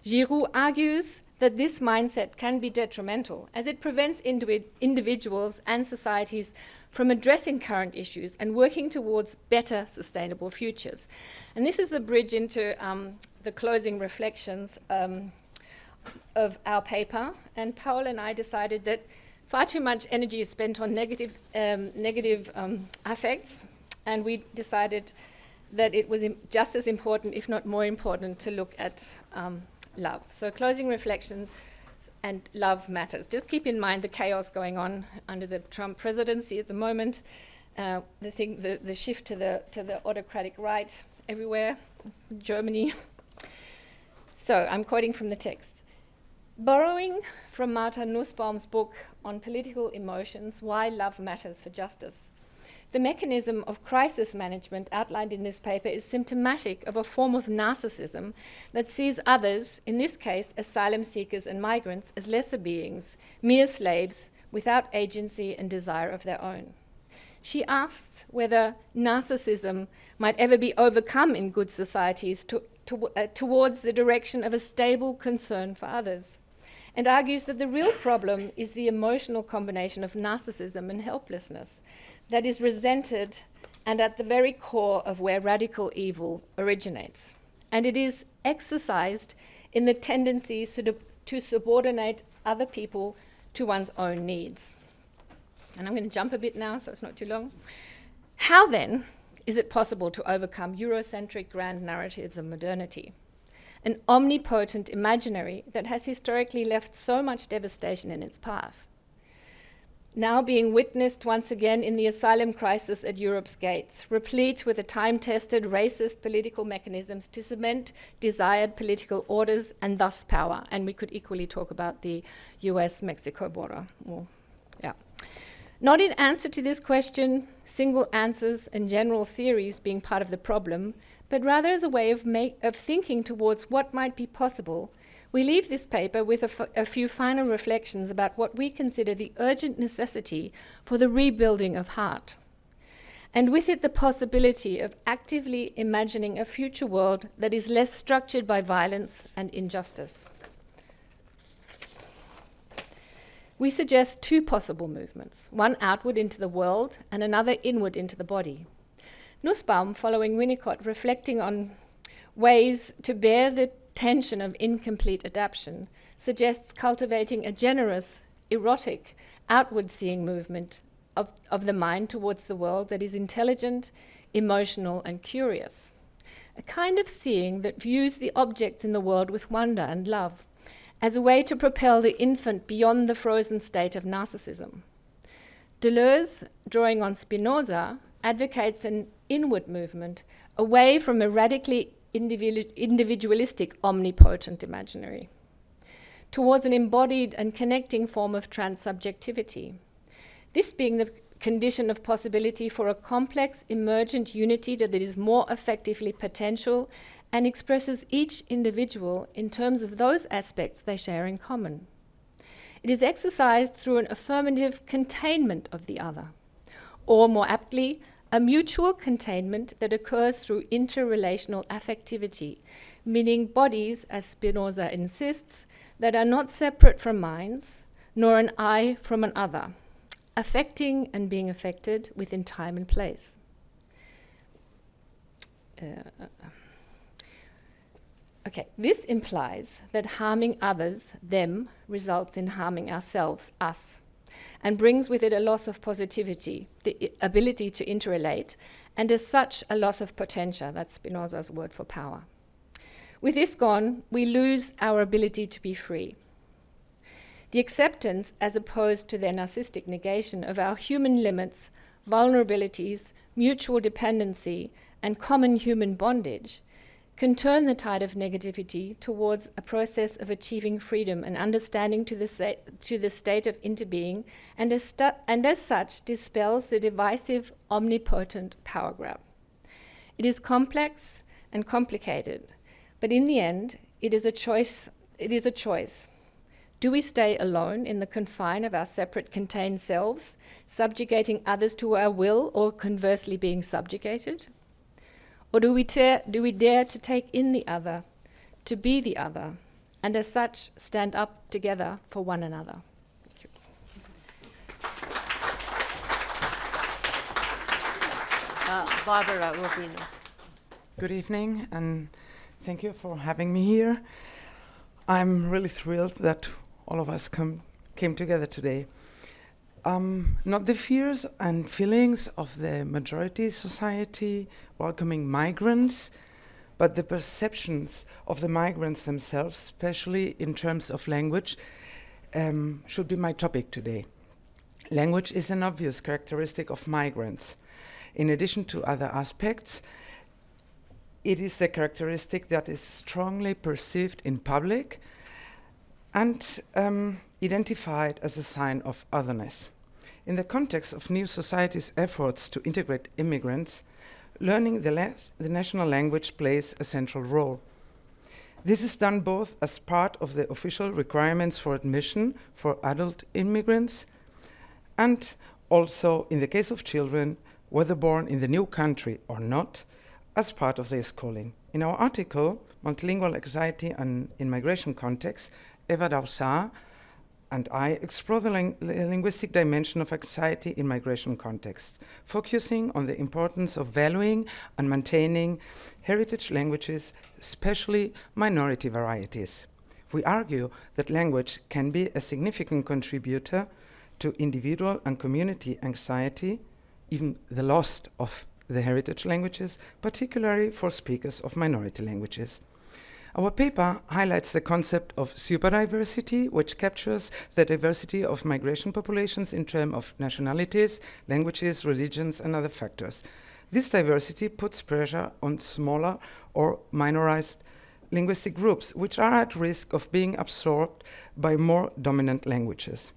Giroud argues that this mindset can be detrimental as it prevents individuals and societies from addressing current issues and working towards better sustainable futures. And this is a bridge into the closing reflections of our paper. And Paul and I decided that far too much energy is spent on negative affects, and we decided that it was just as important, if not more important, to look at love. So closing reflections and love matters. Just keep in mind the chaos going on under the Trump presidency at the moment, the shift to the autocratic right everywhere, Germany. So I'm quoting from the text. Borrowing from Martha Nussbaum's book on political emotions, Why Love Matters for Justice, the mechanism of crisis management outlined in this paper is symptomatic of a form of narcissism that sees others, in this case asylum seekers and migrants, as lesser beings, mere slaves without agency and desire of their own. She asks whether narcissism might ever be overcome in good societies towards the direction of a stable concern for others, and argues that the real problem is the emotional combination of narcissism and helplessness that is resented and at the very core of where radical evil originates. And it is exercised in the tendencies to subordinate other people to one's own needs. And I'm going to jump a bit now, so it's not too long. How then is it possible to overcome Eurocentric grand narratives of modernity? An omnipotent imaginary that has historically left so much devastation in its path, now being witnessed once again in the asylum crisis at Europe's gates, replete with the time-tested racist political mechanisms to cement desired political orders and thus power. And we could equally talk about the US-Mexico border. Not in answer to this question, single answers and general theories being part of the problem, but rather as a way of thinking towards what might be possible, we leave this paper with a few final reflections about what we consider the urgent necessity for the rebuilding of heart, and with it the possibility of actively imagining a future world that is less structured by violence and injustice. We suggest two possible movements, one outward into the world and another inward into the body. Nussbaum, following Winnicott, reflecting on ways to bear the tension of incomplete adaptation, suggests cultivating a generous, erotic, outward-seeing movement of the mind towards the world that is intelligent, emotional, and curious. A kind of seeing that views the objects in the world with wonder and love, as a way to propel the infant beyond the frozen state of narcissism. Deleuze, drawing on Spinoza, advocates an inward movement away from a radically individualistic, omnipotent imaginary, towards an embodied and connecting form of transsubjectivity. This being the condition of possibility for a complex, emergent unity that is more effectively potential and expresses each individual in terms of those aspects they share in common. It is exercised through an affirmative containment of the other, or more aptly, a mutual containment that occurs through interrelational affectivity, meaning bodies, as Spinoza insists, that are not separate from minds, nor an I from an other, affecting and being affected within time and place. This implies that harming others, them, results in harming ourselves, us, and brings with it a loss of positivity, the ability to interrelate, and as such a loss of potentia. That's Spinoza's word for power. With this gone, we lose our ability to be free. The acceptance, as opposed to their narcissistic negation, of our human limits, vulnerabilities, mutual dependency, and common human bondage, can turn the tide of negativity towards a process of achieving freedom and understanding to the state of interbeing, and as such dispels the divisive, omnipotent power grab. It is complex and complicated, but in the end, it is a choice. Do we stay alone in the confine of our separate contained selves, subjugating others to our will, or conversely being subjugated? Or do we dare to take in the other, to be the other, and as such stand up together for one another? Thank you. Barbara Rubino. Good evening, and thank you for having me here. I'm really thrilled that all of us came together today. Not the fears and feelings of the majority society welcoming migrants, but the perceptions of the migrants themselves, especially in terms of language, should be my topic today. Language is an obvious characteristic of migrants. In addition to other aspects, it is the characteristic that is strongly perceived in public and identified as a sign of otherness. In the context of new society's efforts to integrate immigrants, learning the national language plays a central role. This is done both as part of the official requirements for admission for adult immigrants and also, in the case of children, whether born in the new country or not, as part of their schooling. In our article, Multilingual Anxiety and in Migration Context, Eva Dausar and I explore the linguistic dimension of anxiety in migration context, focusing on the importance of valuing and maintaining heritage languages, especially minority varieties. We argue that language can be a significant contributor to individual and community anxiety, even the loss of the heritage languages, particularly for speakers of minority languages. Our paper highlights the concept of superdiversity, which captures the diversity of migration populations in terms of nationalities, languages, religions, and other factors. This diversity puts pressure on smaller or minorized linguistic groups, which are at risk of being absorbed by more dominant languages.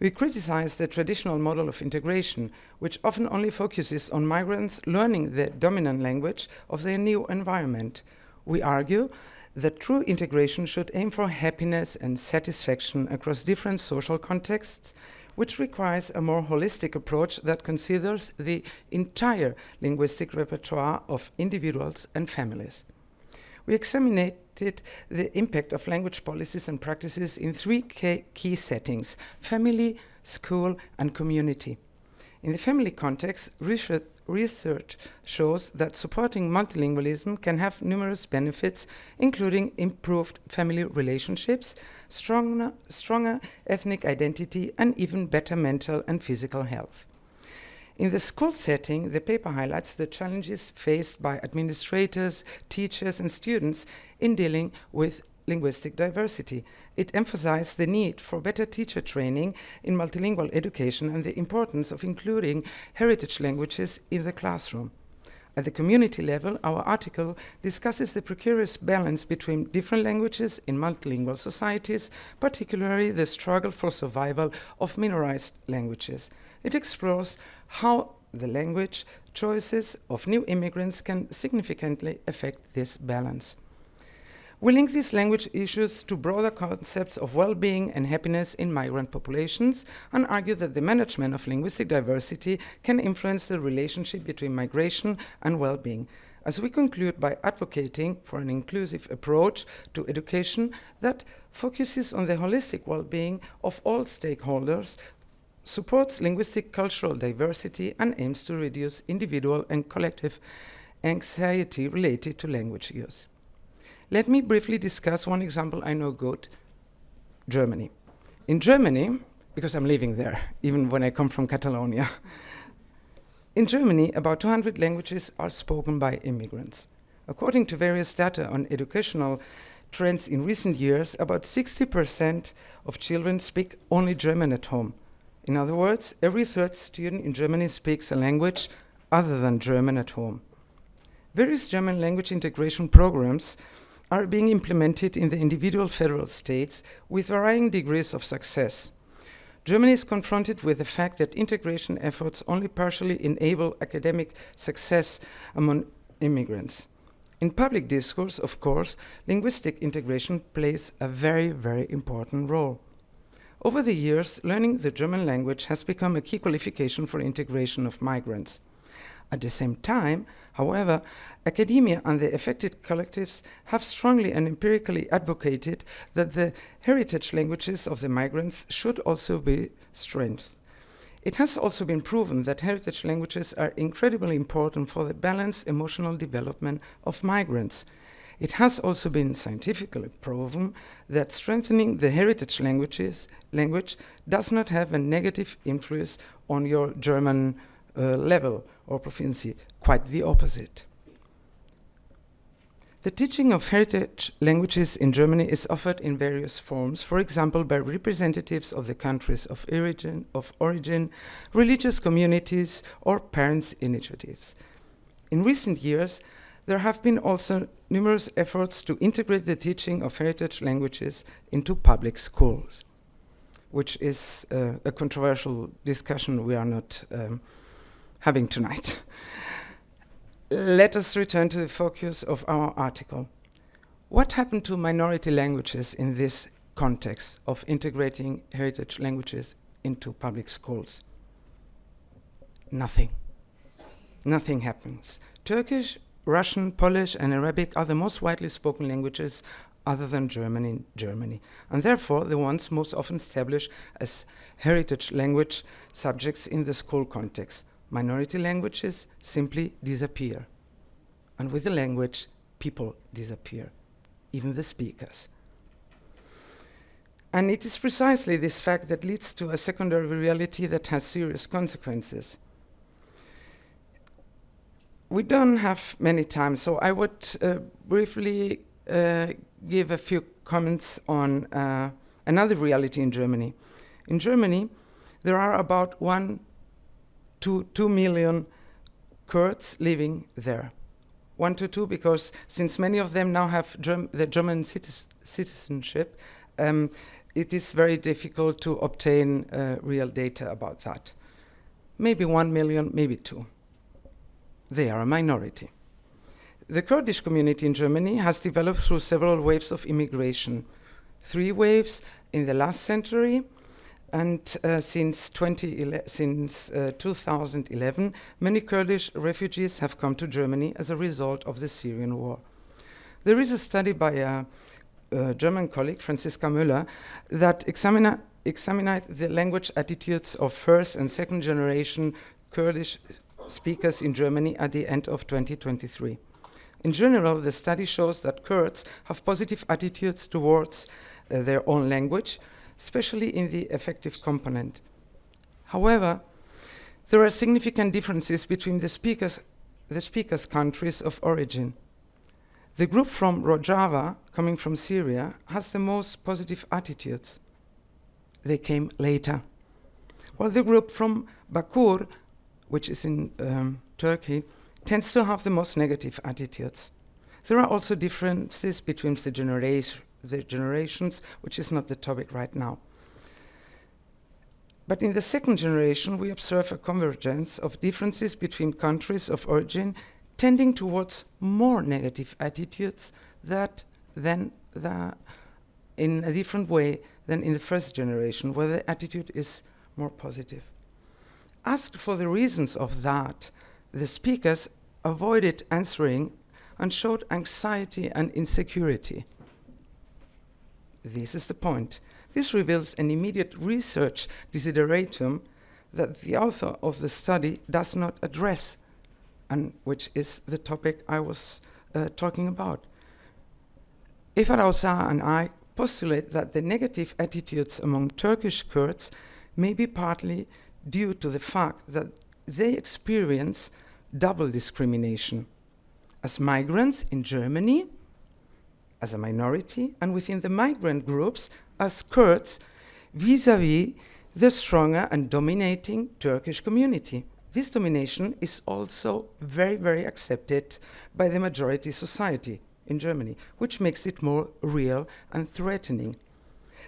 We criticize the traditional model of integration, which often only focuses on migrants learning the dominant language of their new environment. We argue that true integration should aim for happiness and satisfaction across different social contexts, which requires a more holistic approach that considers the entire linguistic repertoire of individuals and families. We examined the impact of language policies and practices in three key settings: family, school, and community. In the family context, research shows that supporting multilingualism can have numerous benefits, including improved family relationships, stronger ethnic identity, and even better mental and physical health. In the school setting, the paper highlights the challenges faced by administrators, teachers, and students in dealing with linguistic diversity. It emphasized the need for better teacher training in multilingual education and the importance of including heritage languages in the classroom. At the community level, our article discusses the precarious balance between different languages in multilingual societies, particularly the struggle for survival of minorized languages. It explores how the language choices of new immigrants can significantly affect this balance. We link these language issues to broader concepts of well-being and happiness in migrant populations and argue that the management of linguistic diversity can influence the relationship between migration and well-being, as we conclude by advocating for an inclusive approach to education that focuses on the holistic well-being of all stakeholders, supports linguistic cultural diversity, and aims to reduce individual and collective anxiety related to language use. Let me briefly discuss one example I know good, Germany. In Germany, because I'm living there, even when I come from Catalonia, in Germany, about 200 languages are spoken by immigrants. According to various data on educational trends in recent years, about 60% of children speak only German at home. In other words, every third student in Germany speaks a language other than German at home. Various German language integration programs are being implemented in the individual federal states with varying degrees of success. Germany is confronted with the fact that integration efforts only partially enable academic success among immigrants. In public discourse, of course, linguistic integration plays a very, very important role. Over the years, learning the German language has become a key qualification for integration of migrants. At the same time, however, academia and the affected collectives have strongly and empirically advocated that the heritage languages of the migrants should also be strengthened. It has also been proven that heritage languages are incredibly important for the balanced emotional development of migrants. It has also been scientifically proven that strengthening the heritage language does not have a negative influence on your German level or proficiency, quite the opposite. The teaching of heritage languages in Germany is offered in various forms, for example, by representatives of the countries of origin, religious communities, or parents' initiatives. In recent years, there have been also numerous efforts to integrate the teaching of heritage languages into public schools, which is a controversial discussion we are not having tonight. Let us return to the focus of our article. What happened to minority languages in this context of integrating heritage languages into public schools? Nothing. Nothing happens. Turkish, Russian, Polish, and Arabic are the most widely spoken languages other than German in Germany, and therefore the ones most often established as heritage language subjects in the school context. Minority languages simply disappear. And with the language, people disappear, even the speakers. And it is precisely this fact that leads to a secondary reality that has serious consequences. We don't have many time, so I would briefly give a few comments on another reality in Germany. In Germany, there are about 1 to 2 million Kurds living there. 1 to 2 because since many of them now have the German citizenship, it is very difficult to obtain real data about that. Maybe 1 million, maybe 2. They are a minority. The Kurdish community in Germany has developed through several waves of immigration. 3 waves in the last century, and since 2011, many Kurdish refugees have come to Germany as a result of the Syrian war. There is a study by a German colleague, Franziska Müller, that examined the language attitudes of first and second generation Kurdish speakers in Germany at the end of 2023. In general, the study shows that Kurds have positive attitudes towards their own language, especially in the affective component. However, there are significant differences between the speakers' countries of origin. The group from Rojava, coming from Syria, has the most positive attitudes. They came later. While the group from Bakur, which is in Turkey, tends to have the most negative attitudes. There are also differences between the generations, which is not the topic right now. But in the second generation, we observe a convergence of differences between countries of origin tending towards more negative attitudes in a different way than in the first generation, where the attitude is more positive. Asked for the reasons of that, the speakers avoided answering and showed anxiety and insecurity. This is the point. This reveals an immediate research desideratum that the author of the study does not address, and which is the topic I was talking about. Eva Rausar and I postulate that the negative attitudes among Turkish Kurds may be partly due to the fact that they experience double discrimination as migrants in Germany, as a minority, and within the migrant groups as Kurds vis-à-vis the stronger and dominating Turkish community. This domination is also very, very accepted by the majority society in Germany, which makes it more real and threatening.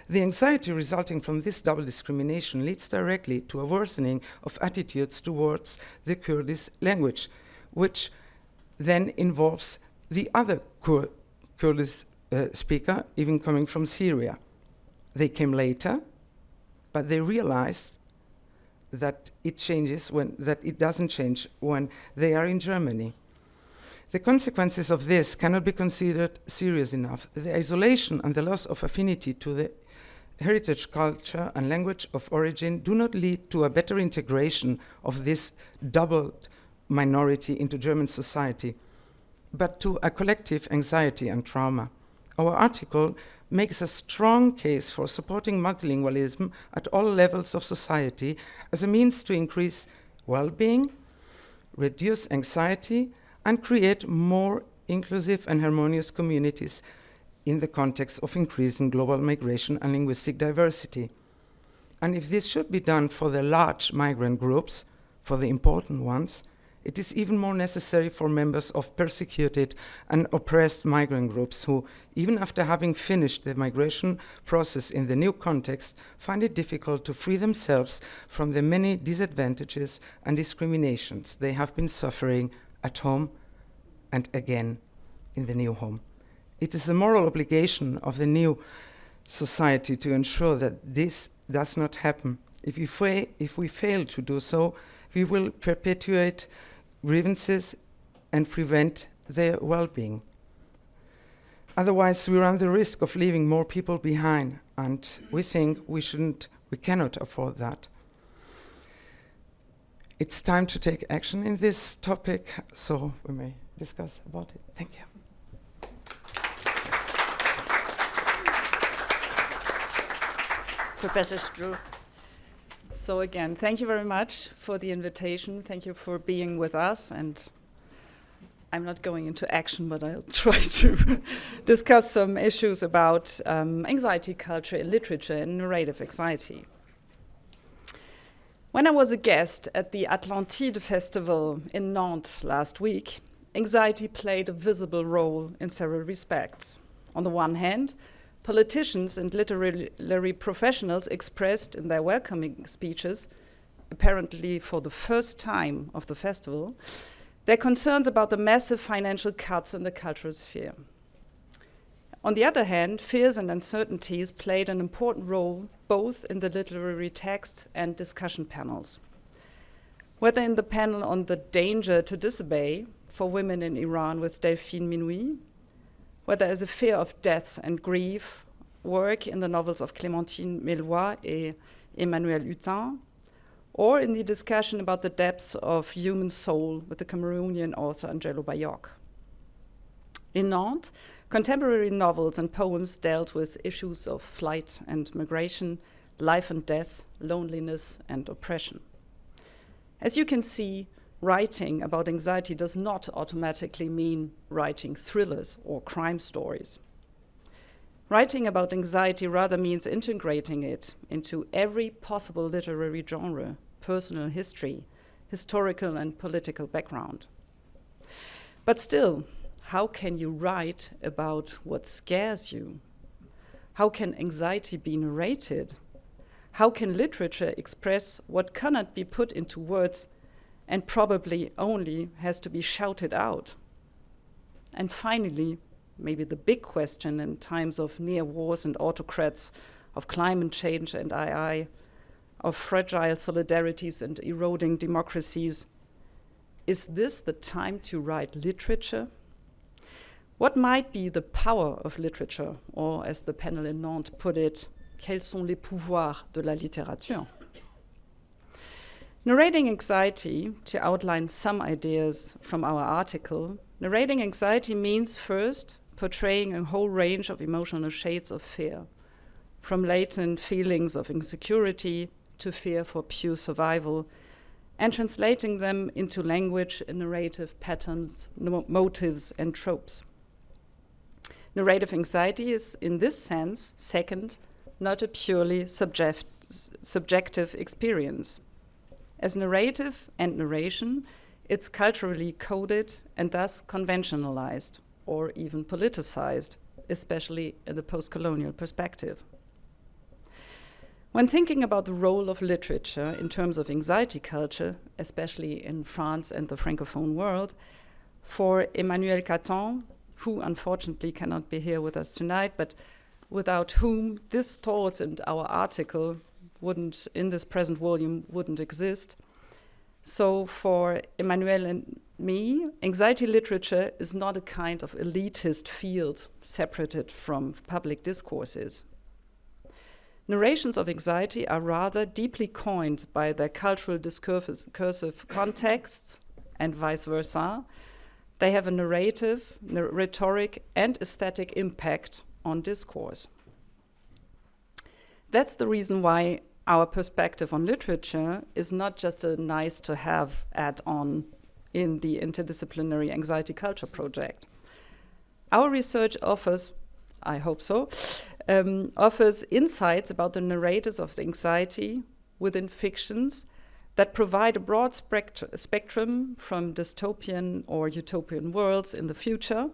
The anxiety resulting from this double discrimination leads directly to a worsening of attitudes towards the Kurdish language, which then involves the other Kurdish speaker, even coming from Syria. They came later, but they realized that it doesn't change when they are in Germany. The consequences of this cannot be considered serious enough. The isolation and the loss of affinity to the heritage, culture, and language of origin do not lead to a better integration of this doubled minority into German society, but to a collective anxiety and trauma. Our article makes a strong case for supporting multilingualism at all levels of society as a means to increase well-being, reduce anxiety, and create more inclusive and harmonious communities in the context of increasing global migration and linguistic diversity. And if this should be done for the large migrant groups, for the important ones, it is even more necessary for members of persecuted and oppressed migrant groups who, even after having finished the migration process in the new context, find it difficult to free themselves from the many disadvantages and discriminations they have been suffering at home and again in the new home. It is a moral obligation of the new society to ensure that this does not happen. If we fail to do so, we will perpetuate grievances and prevent their well-being. Otherwise, we run the risk of leaving more people behind, and we think we cannot afford that. It's time to take action in this topic, so we may discuss about it. Thank you. Professor Struve. So again, thank you very much for the invitation. Thank you for being with us. And I'm not going into action, but I'll try to discuss some issues about anxiety culture in literature and narrative anxiety. When I was a guest at the Atlantide Festival in Nantes last week, anxiety played a visible role in several respects. On the one hand, politicians and literary professionals expressed in their welcoming speeches, apparently for the first time of the festival, their concerns about the massive financial cuts in the cultural sphere. On the other hand, fears and uncertainties played an important role both in the literary texts and discussion panels. Whether in the panel on the danger to disobey for women in Iran with Delphine Minouy, whether as a fear of death and grief, work in the novels of Clémentine Mélois and Emmanuel Hutin, or in the discussion about the depths of human soul with the Cameroonian author Angelo Bayok. In Nantes, contemporary novels and poems dealt with issues of flight and migration, life and death, loneliness and oppression. As you can see, writing about anxiety does not automatically mean writing thrillers or crime stories. Writing about anxiety rather means integrating it into every possible literary genre, personal history, historical and political background. But still, how can you write about what scares you? How can anxiety be narrated? How can literature express what cannot be put into words and probably only has to be shouted out? And finally, maybe the big question in times of near wars and autocrats, of climate change and AI, of fragile solidarities and eroding democracies, is this the time to write literature? What might be the power of literature, or as the panel in Nantes put it, quels sont les pouvoirs de la littérature? Narrating anxiety, to outline some ideas from our article, narrating anxiety means first portraying a whole range of emotional shades of fear, from latent feelings of insecurity to fear for pure survival, and translating them into language and narrative patterns, motives, and tropes. Narrative anxiety is, in this sense, second, not a purely subjective experience. As narrative and narration, it's culturally coded and thus conventionalized or even politicized, especially in the post-colonial perspective. When thinking about the role of literature in terms of anxiety culture, especially in France and the Francophone world, for Emmanuel Caton, who unfortunately cannot be here with us tonight, but without whom this thought and our article wouldn't, in this present volume, wouldn't exist. So for Emmanuel and me, anxiety literature is not a kind of elitist field separated from public discourses. Narrations of anxiety are rather deeply coined by their cultural discursive contexts and vice versa. They have a narrative, rhetoric, and aesthetic impact on discourse. That's the reason why our perspective on literature is not just a nice to have add-on in the interdisciplinary anxiety culture project. Our research offers, I hope so, offers insights about the narrators of the anxiety within fictions that provide a broad spectrum from dystopian or utopian worlds in the future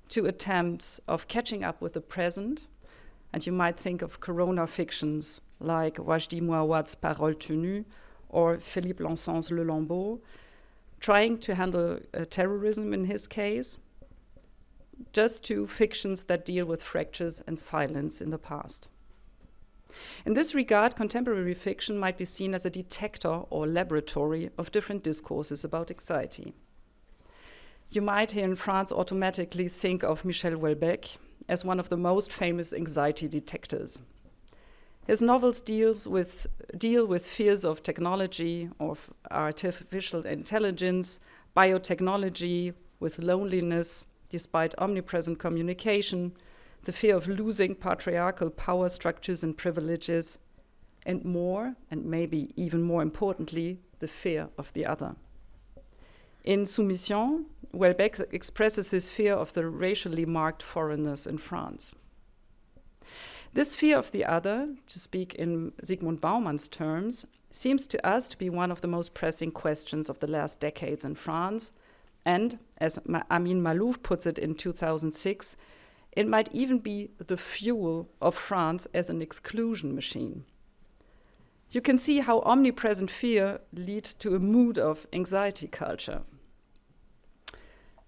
to attempts of catching up with the present. And you might think of corona fictions like Wajdi Mouawad's Paroles Tenues or Philippe Lanson's Le Lambeau, trying to handle terrorism in his case, just to fictions that deal with fractures and silence in the past. In this regard, contemporary fiction might be seen as a detector or laboratory of different discourses about anxiety. You might here in France automatically think of Michel Houellebecq as one of the most famous anxiety detectors. His novels deal with fears of technology, of artificial intelligence, biotechnology, with loneliness, despite omnipresent communication, the fear of losing patriarchal power structures and privileges, and more, and maybe even more importantly, the fear of the other. In Soumission, Houellebecq expresses his fear of the racially marked foreigners in France. This fear of the other, to speak in Zygmunt Baumann's terms, seems to us to be one of the most pressing questions of the last decades in France, and, as Amin Malouf puts it in 2006, it might even be the fuel of France as an exclusion machine. You can see how omnipresent fear leads to a mood of anxiety culture.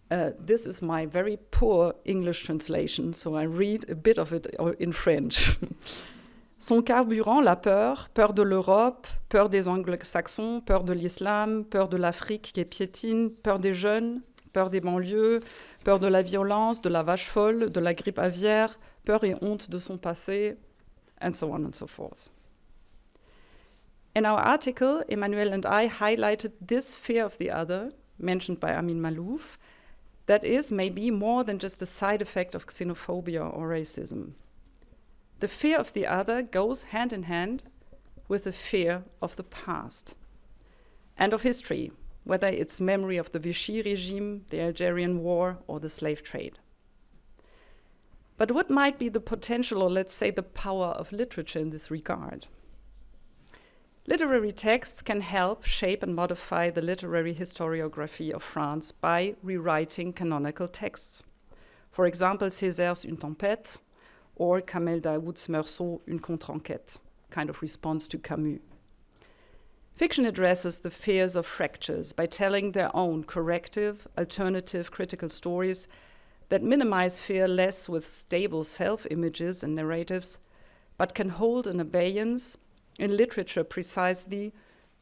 This is my very poor English translation, so I read a bit of it in French. Son carburant, la peur, peur de l'Europe, peur des anglo-saxons, peur de l'islam, peur de l'Afrique qui piétine, peur des jeunes, peur des banlieues, peur de la violence, de la vache folle, de la grippe aviaire, peur et honte de son passé, and so on and so forth. In our article, Emmanuel and I highlighted this fear of the other, mentioned by Amin Malouf, that is maybe more than just a side effect of xenophobia or racism. The fear of the other goes hand in hand with the fear of the past and of history, whether it's memory of the Vichy regime, the Algerian war, or the slave trade. But what might be the potential, or let's say the power of literature in this regard? Literary texts can help shape and modify the literary historiography of France by rewriting canonical texts. For example, Césaire's Une tempête, or Kamel Daoud's Meursault, Une contre-enquête, kind of response to Camus. Fiction addresses the fears of fractures by telling their own corrective, alternative, critical stories that minimize fear less with stable self-images and narratives, but can hold in abeyance in literature precisely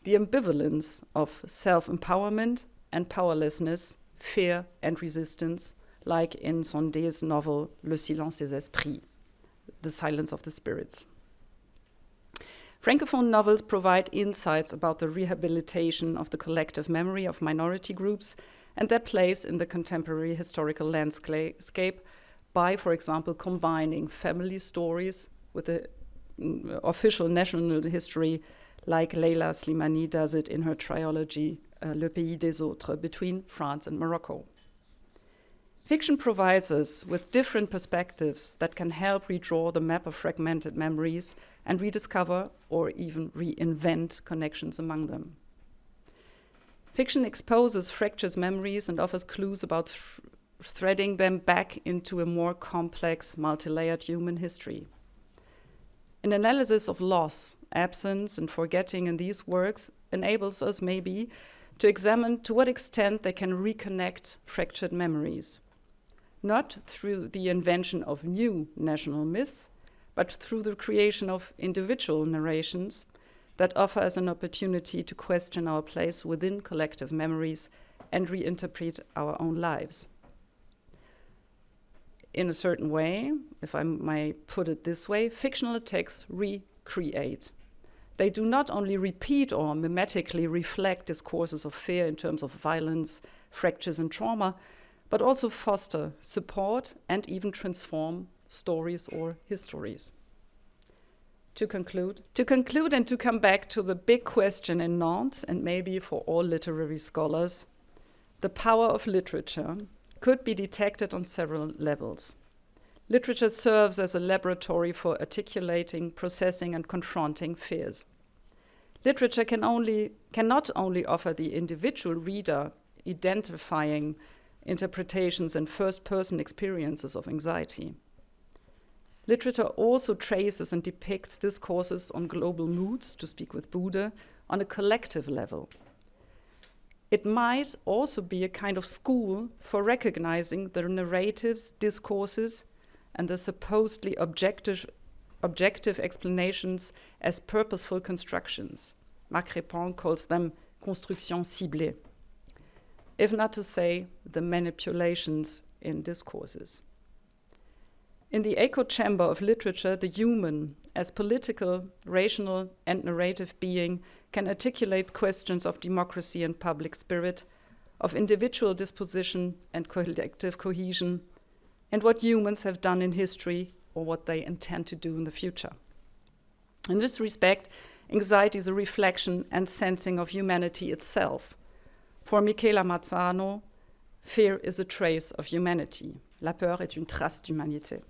the ambivalence of self-empowerment and powerlessness, fear and resistance, like in Sondé's novel Le silence des esprits, The Silence of the Spirits. Francophone novels provide insights about the rehabilitation of the collective memory of minority groups and their place in the contemporary historical landscape by, for example, combining family stories with the official national history, like Leila Slimani does it in her trilogy Le Pays des Autres, between France and Morocco. Fiction provides us with different perspectives that can help redraw the map of fragmented memories and rediscover or even reinvent connections among them. Fiction exposes fractured memories and offers clues about threading them back into a more complex, multi-layered human history. An analysis of loss, absence, and forgetting in these works enables us maybe to examine to what extent they can reconnect fractured memories, not through the invention of new national myths, but through the creation of individual narrations that offer us an opportunity to question our place within collective memories and reinterpret our own lives. In a certain way, if I may put it this way, fictional texts recreate. They do not only repeat or mimetically reflect discourses of fear in terms of violence, fractures, and trauma, but also foster, support, and even transform stories or histories. To conclude and to come back to the big question in Nantes, and maybe for all literary scholars, the power of literature could be detected on several levels. Literature serves as a laboratory for articulating, processing, and confronting fears. Literature cannot only offer the individual reader identifying interpretations and first-person experiences of anxiety. Literature also traces and depicts discourses on global moods, to speak with Bude, on a collective level. It might also be a kind of school for recognizing the narratives, discourses, and the supposedly objective explanations as purposeful constructions. Marc Répand calls them constructions ciblées, if not to say the manipulations in discourses. In the echo chamber of literature, the human, as political, rational, and narrative being, can articulate questions of democracy and public spirit, of individual disposition and collective cohesion, and what humans have done in history or what they intend to do in the future. In this respect, anxiety is a reflection and sensing of humanity itself. For Michela Mazzano, fear is a trace of humanity. La peur est une trace d'humanité.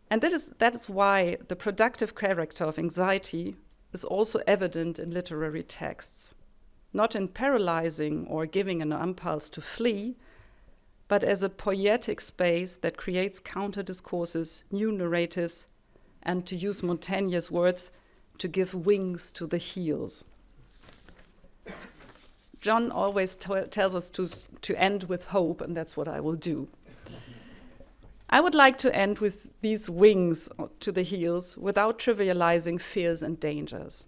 And that is why the productive character of anxiety is also evident in literary texts, not in paralyzing or giving an impulse to flee, but as a poietic space that creates counter-discourses, new narratives, and, to use Montaigne's words, to give wings to the heels. John always tells us to end with hope, and that's what I will do. I would like to end with these wings to the heels without trivializing fears and dangers.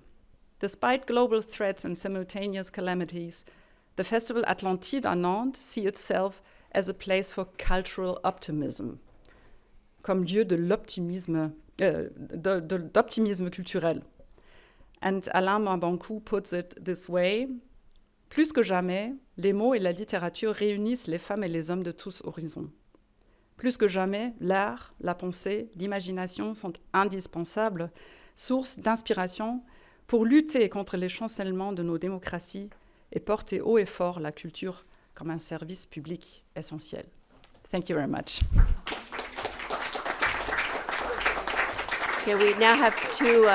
Despite global threats and simultaneous calamities, the Festival Atlantide à Nantes sees itself as a place for cultural optimism, comme lieu de l'optimisme culturel. And Alain Mabancou puts it this way: plus que jamais, les mots et la littérature réunissent les femmes et les hommes de tous horizons. Plus que jamais, l'art, la pensée, l'imagination sont indispensables, sources d'inspiration pour lutter contre les chancellements de nos démocraties et porter haut et fort la culture comme un service public essentiel. Thank you very much. Okay, we now have two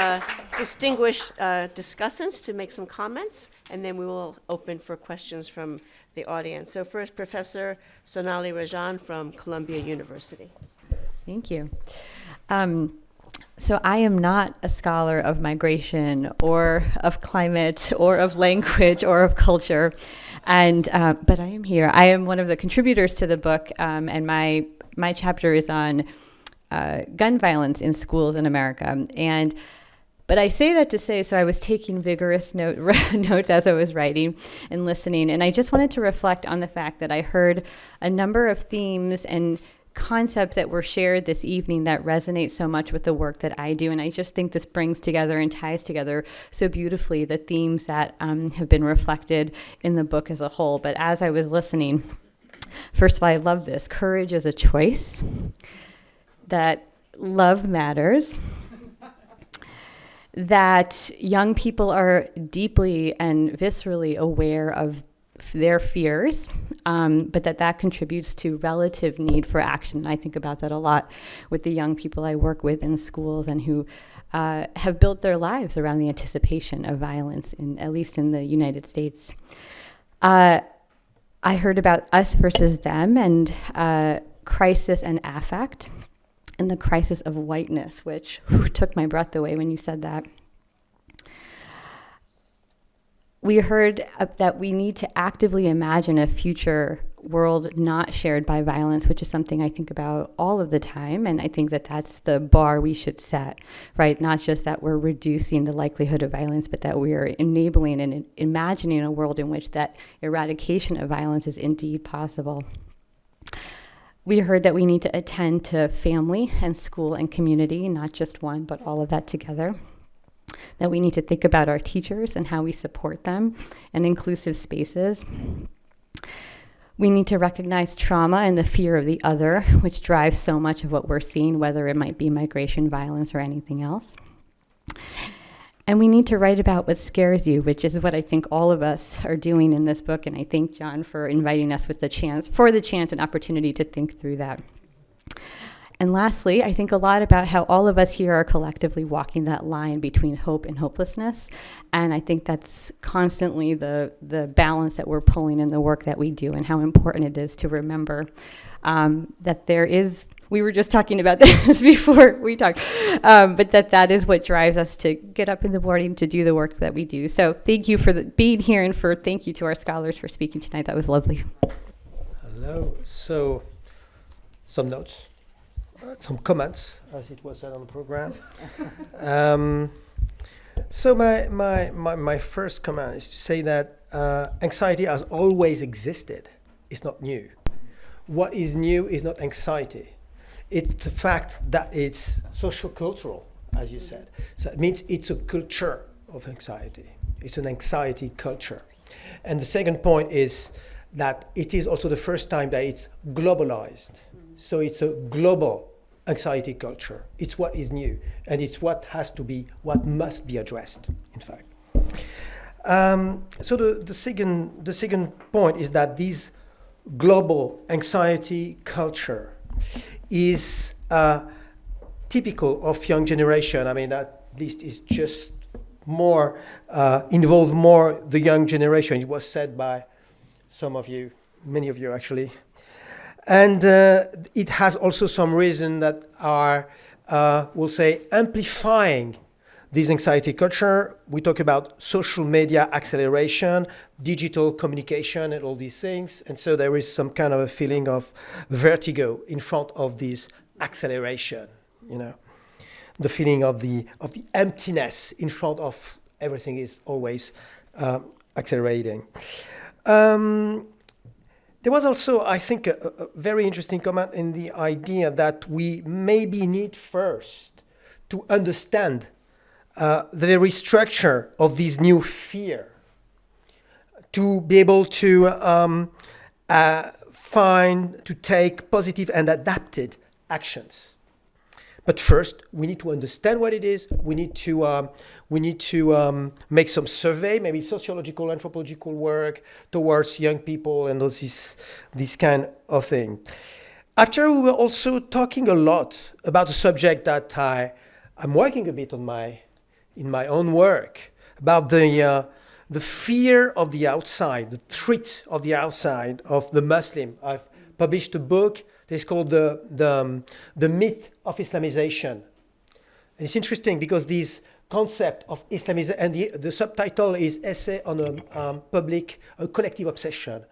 distinguished discussants to make some comments, and then we will open for questions from the audience. So first, Professor Sonali Rajan from Columbia University. Thank you. So I am not a scholar of migration or of climate or of language or of culture, and but I am here. I am one of the contributors to the book, and my chapter is on gun violence in schools in America. But I say that to say, so I was taking vigorous notes as I was writing and listening, and I just wanted to reflect on the fact that I heard a number of themes and concepts that were shared this evening that resonate so much with the work that I do, and I just think this brings together and ties together so beautifully the themes that have been reflected in the book as a whole. But as I was listening, first of all, I love this. Courage is a choice. That love matters. That young people are deeply and viscerally aware of their fears, but that contributes to relative need for action. And I think about that a lot with the young people I work with in schools and who have built their lives around the anticipation of violence, at least in the United States. I heard about us versus them and crisis and affect, and the crisis of whiteness, which took my breath away when you said that. We heard that we need to actively imagine a future world not shared by violence, which is something I think about all of the time, and I think that that's the bar we should set, right? Not just that we're reducing the likelihood of violence, but that we are enabling and imagining a world in which that eradication of violence is indeed possible. We heard that we need to attend to family and school and community, not just one, but all of that together. That we need to think about our teachers and how we support them in inclusive spaces. We need to recognize trauma and the fear of the other, which drives so much of what we're seeing, whether it might be migration, violence, or anything else. And we need to write about what scares you, which is what I think all of us are doing in this book. And I thank John for inviting us with the chance and opportunity to think through that. And lastly, I think a lot about how all of us here are collectively walking that line between hope and hopelessness. And I think that's constantly the balance that we're pulling in the work that we do, and how important it is to remember that there is, we were just talking about this before we talked, but that is what drives us to get up in the morning to do the work that we do. So thank you for being here, and thank you to our scholars for speaking tonight. That was lovely. Hello. So, some notes. Some comments, as it was said on the program. So my first comment is to say that anxiety has always existed. It's not new. What is new is not anxiety. It's the fact that it's socio-cultural, as you said. So it means it's a culture of anxiety. It's an anxiety culture. And the second point is that it is also the first time that it's globalized. So it's a global anxiety culture. It's what is new, and it's what must be addressed, in fact. So the second point is that this global anxiety culture is typical of young generation. I mean, at least it's just more, involve more the young generation. It was said by some of you, many of you actually. And it has also some reason that are, we'll say, amplifying this anxiety culture. We talk about social media acceleration, digital communication, and all these things. And so there is some kind of a feeling of vertigo in front of this acceleration, you know, the feeling of the emptiness in front of everything is always accelerating. There was also, I think, a very interesting comment in the idea that we maybe need first to understand the very structure of this new fear, to be able to take positive and adapted actions. But first, we need to understand what it is. We need to make some survey, maybe sociological, anthropological work towards young people and this kind of thing. After, we were also talking a lot about a subject that I'm working a bit on in my own work, about the fear of the outside, the threat of the outside of the Muslim. I've published a book. It's called the myth of Islamization. And it's interesting because this concept of Islamization, and the subtitle is Essay on a Collective Obsession.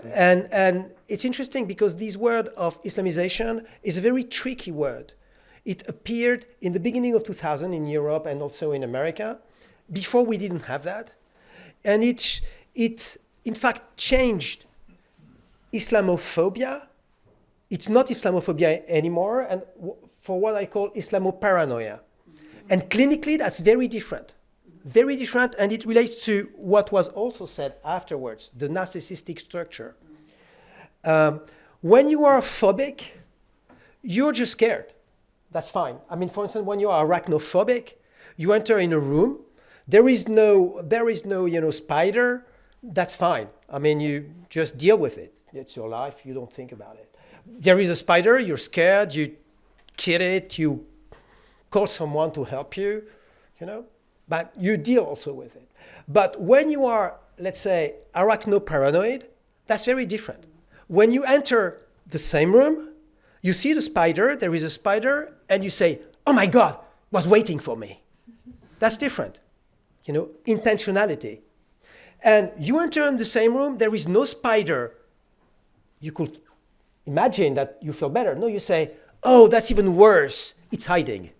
And it's interesting because this word of Islamization is a very tricky word. It appeared in the beginning of 2000 in Europe and also in America. Before, we didn't have that. And it in fact changed Islamophobia. It's not Islamophobia anymore, and for what I call Islamoparanoia. And clinically, that's very different, and it relates to what was also said afterwards, the narcissistic structure. When you are phobic, you're just scared. That's fine. I mean, for instance, when you are arachnophobic, you enter in a room, there is no spider, that's fine. I mean, you just deal with it. It's your life. You don't think about it. There is a spider. You're scared. You kill it. You call someone to help you, but you deal also with it. But when you are, let's say, arachnoparanoid, that's very different. When you enter the same room, you see the spider, there is a spider, and you say, oh my God, was waiting for me. That's different, intentionality. And you enter in the same room, there is no spider. You could imagine that you feel better. No, you say, oh, that's even worse, it's hiding.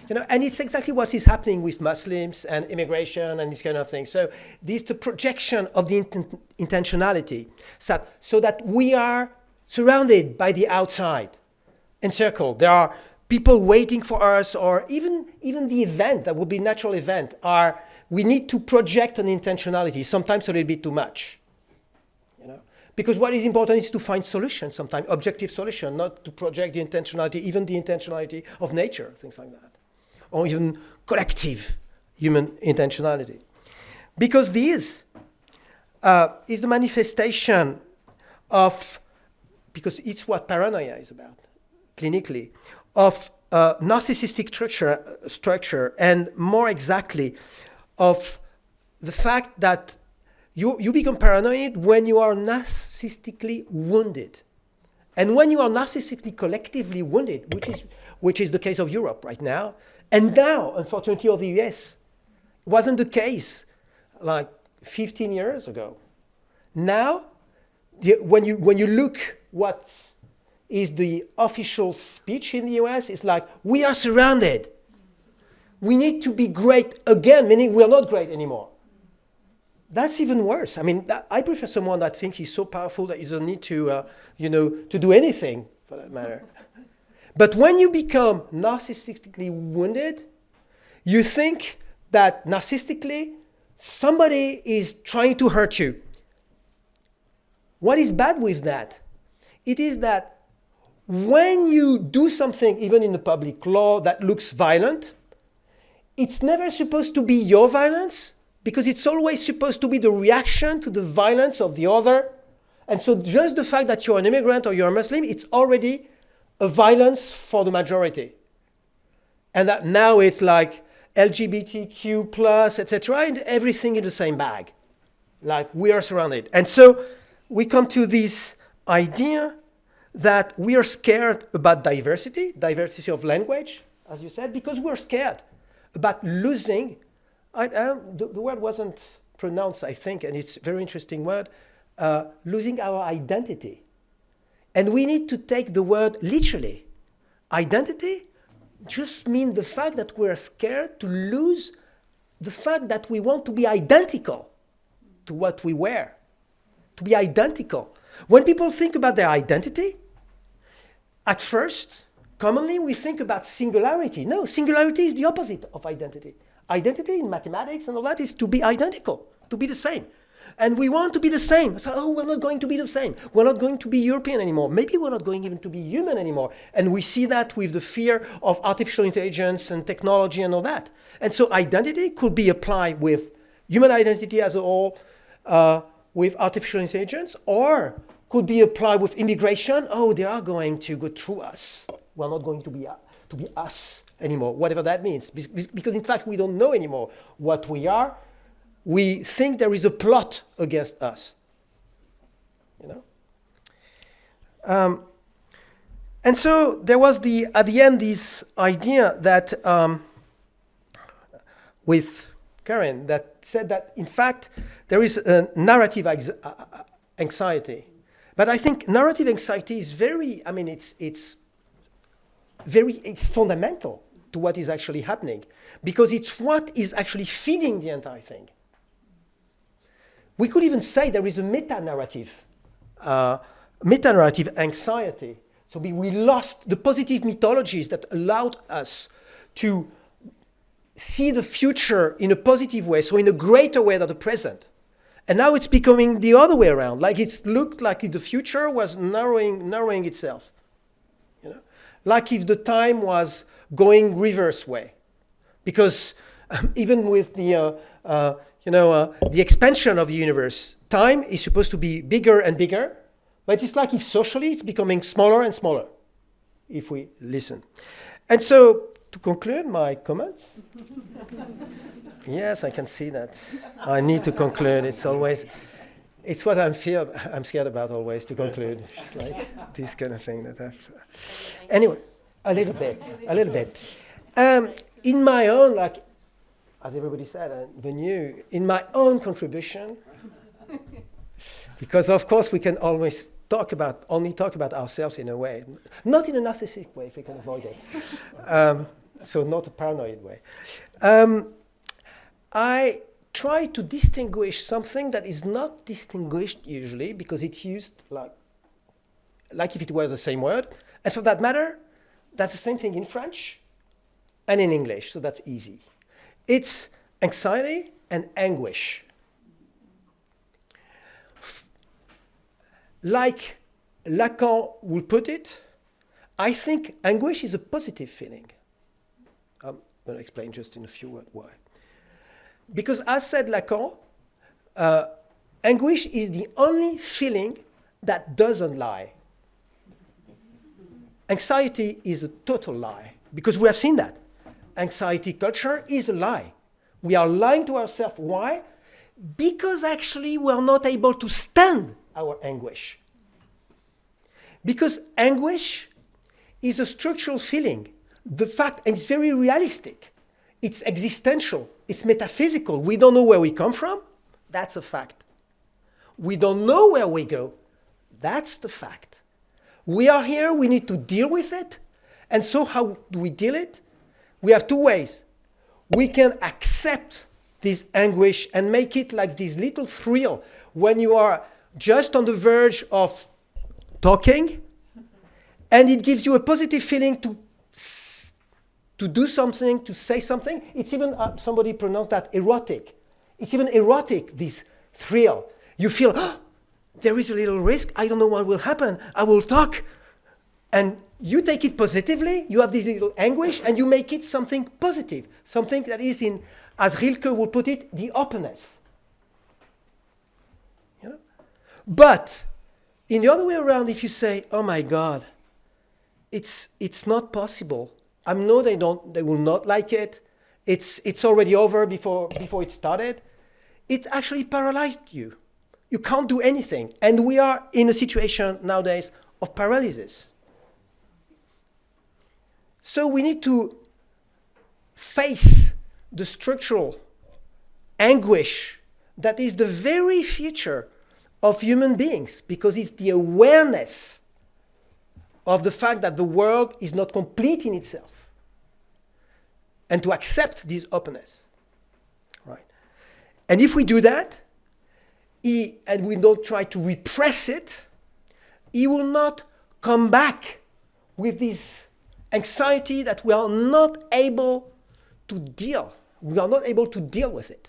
And it's exactly what is happening with Muslims and immigration and this kind of thing. So this is the projection of the intentionality, so that we are surrounded by the outside, encircled. There are people waiting for us, or even the event that would be natural event. We need to project an intentionality, sometimes a little bit too much. Because what is important is to find solutions, sometimes objective solution, not to project the intentionality, even the intentionality of nature, things like that, or even collective human intentionality. Because this is the manifestation of, because it's what paranoia is about, clinically, of narcissistic structure, and more exactly, of the fact that you become paranoid when you are narcissistically wounded. And when you are narcissistically collectively wounded, which is the case of Europe right now, and now, unfortunately, of the US, wasn't the case like 15 years ago. Now, when you look what is the official speech in the US, it's like, we are surrounded. We need to be great again, meaning we are not great anymore. That's even worse. I mean, I prefer someone that thinks he's so powerful that he doesn't need to, to do anything, for that matter. But when you become narcissistically wounded, you think that narcissistically somebody is trying to hurt you. What is bad with that? It is that when you do something, even in the public law, that looks violent, it's never supposed to be your violence, because it's always supposed to be the reaction to the violence of the other. And so just the fact that you're an immigrant or you're a Muslim, it's already a violence for the majority. And that now it's like LGBTQ plus, etc., and everything in the same bag. Like, we are surrounded. And so we come to this idea that we are scared about diversity of language, as you said, because we're scared about losing. The word wasn't pronounced, I think, and it's a very interesting word, losing our identity. And we need to take the word literally. Identity just means the fact that we're scared to lose the fact that we want to be identical to what we were, to be identical. When people think about their identity, at first, commonly we think about singularity. No, singularity is the opposite of identity. Identity in mathematics and all that is to be identical, to be the same. And we want to be the same. So, we're not going to be the same. We're not going to be European anymore. Maybe we're not going even to be human anymore. And we see that with the fear of artificial intelligence and technology and all that. And so identity could be applied with human identity as a whole, with artificial intelligence, or could be applied with immigration. Oh, they are going to go through us. We're not going to be us anymore, whatever that means. Because in fact, we don't know anymore what we are. We think there is a plot against us. And so there was at the end this idea that with Karen that said that in fact there is a narrative anxiety. But I think narrative anxiety is it's fundamental to what is actually happening, because it's what is actually feeding the entire thing. We could even say there is a meta-narrative anxiety. So we lost the positive mythologies that allowed us to see the future in a positive way, so in a greater way than the present. And now it's becoming the other way around. Like it looked like the future was narrowing itself. Like if the time was going reverse way. Because even with the the expansion of the universe. Time is supposed to be bigger and bigger, but it's like if socially it's becoming smaller and smaller, if we listen. And so, to conclude my comments, yes, I can see that. I need to conclude. It's what I'm scared about always, to conclude. It's like this kind of thing. Anyway, a little bit. In my own, as everybody said, in my own contribution, because of course we can always only talk about ourselves in a way, not in a narcissistic way if we can avoid it. So not a paranoid way. I try to distinguish something that is not distinguished usually because it's used like if it were the same word. And for that matter, that's the same thing in French and in English, so that's easy. It's anxiety and anguish. Like Lacan would put it, I think anguish is a positive feeling. I'm going to explain just in a few words why. Because as said Lacan, anguish is the only feeling that doesn't lie. Anxiety is a total lie, because we have seen that. Anxiety culture is a lie. We are lying to ourselves. Why? Because actually we are not able to stand our anguish. Because anguish is a structural feeling. The fact, and it's very realistic. It's existential. It's metaphysical. We don't know where we come from. That's a fact. We don't know where we go. That's the fact. We are here. We need to deal with it. And so how do we deal it? We have two ways. We can accept this anguish and make it like this little thrill when you are just on the verge of talking, and it gives you a positive feeling to do something, to say something. It's even, somebody pronounced that erotic. It's even erotic, this thrill. You feel, there is a little risk. I don't know what will happen. I will talk. And you take it positively. You have this little anguish, and you make it something positive. Something that is in, as Rilke would put it, the openness. But in the other way around, if you say, oh my God, it's not possible. I know they will not like it. It's already over before it started. It actually paralyzed you. You can't do anything. And we are in a situation nowadays of paralysis. So we need to face the structural anguish that is the very feature of human beings, because it's the awareness of the fact that the world is not complete in itself, and to accept this openness, right? And if we do that, and we don't try to repress it, he will not come back with this anxiety that we are not able to deal. We are not able to deal with it,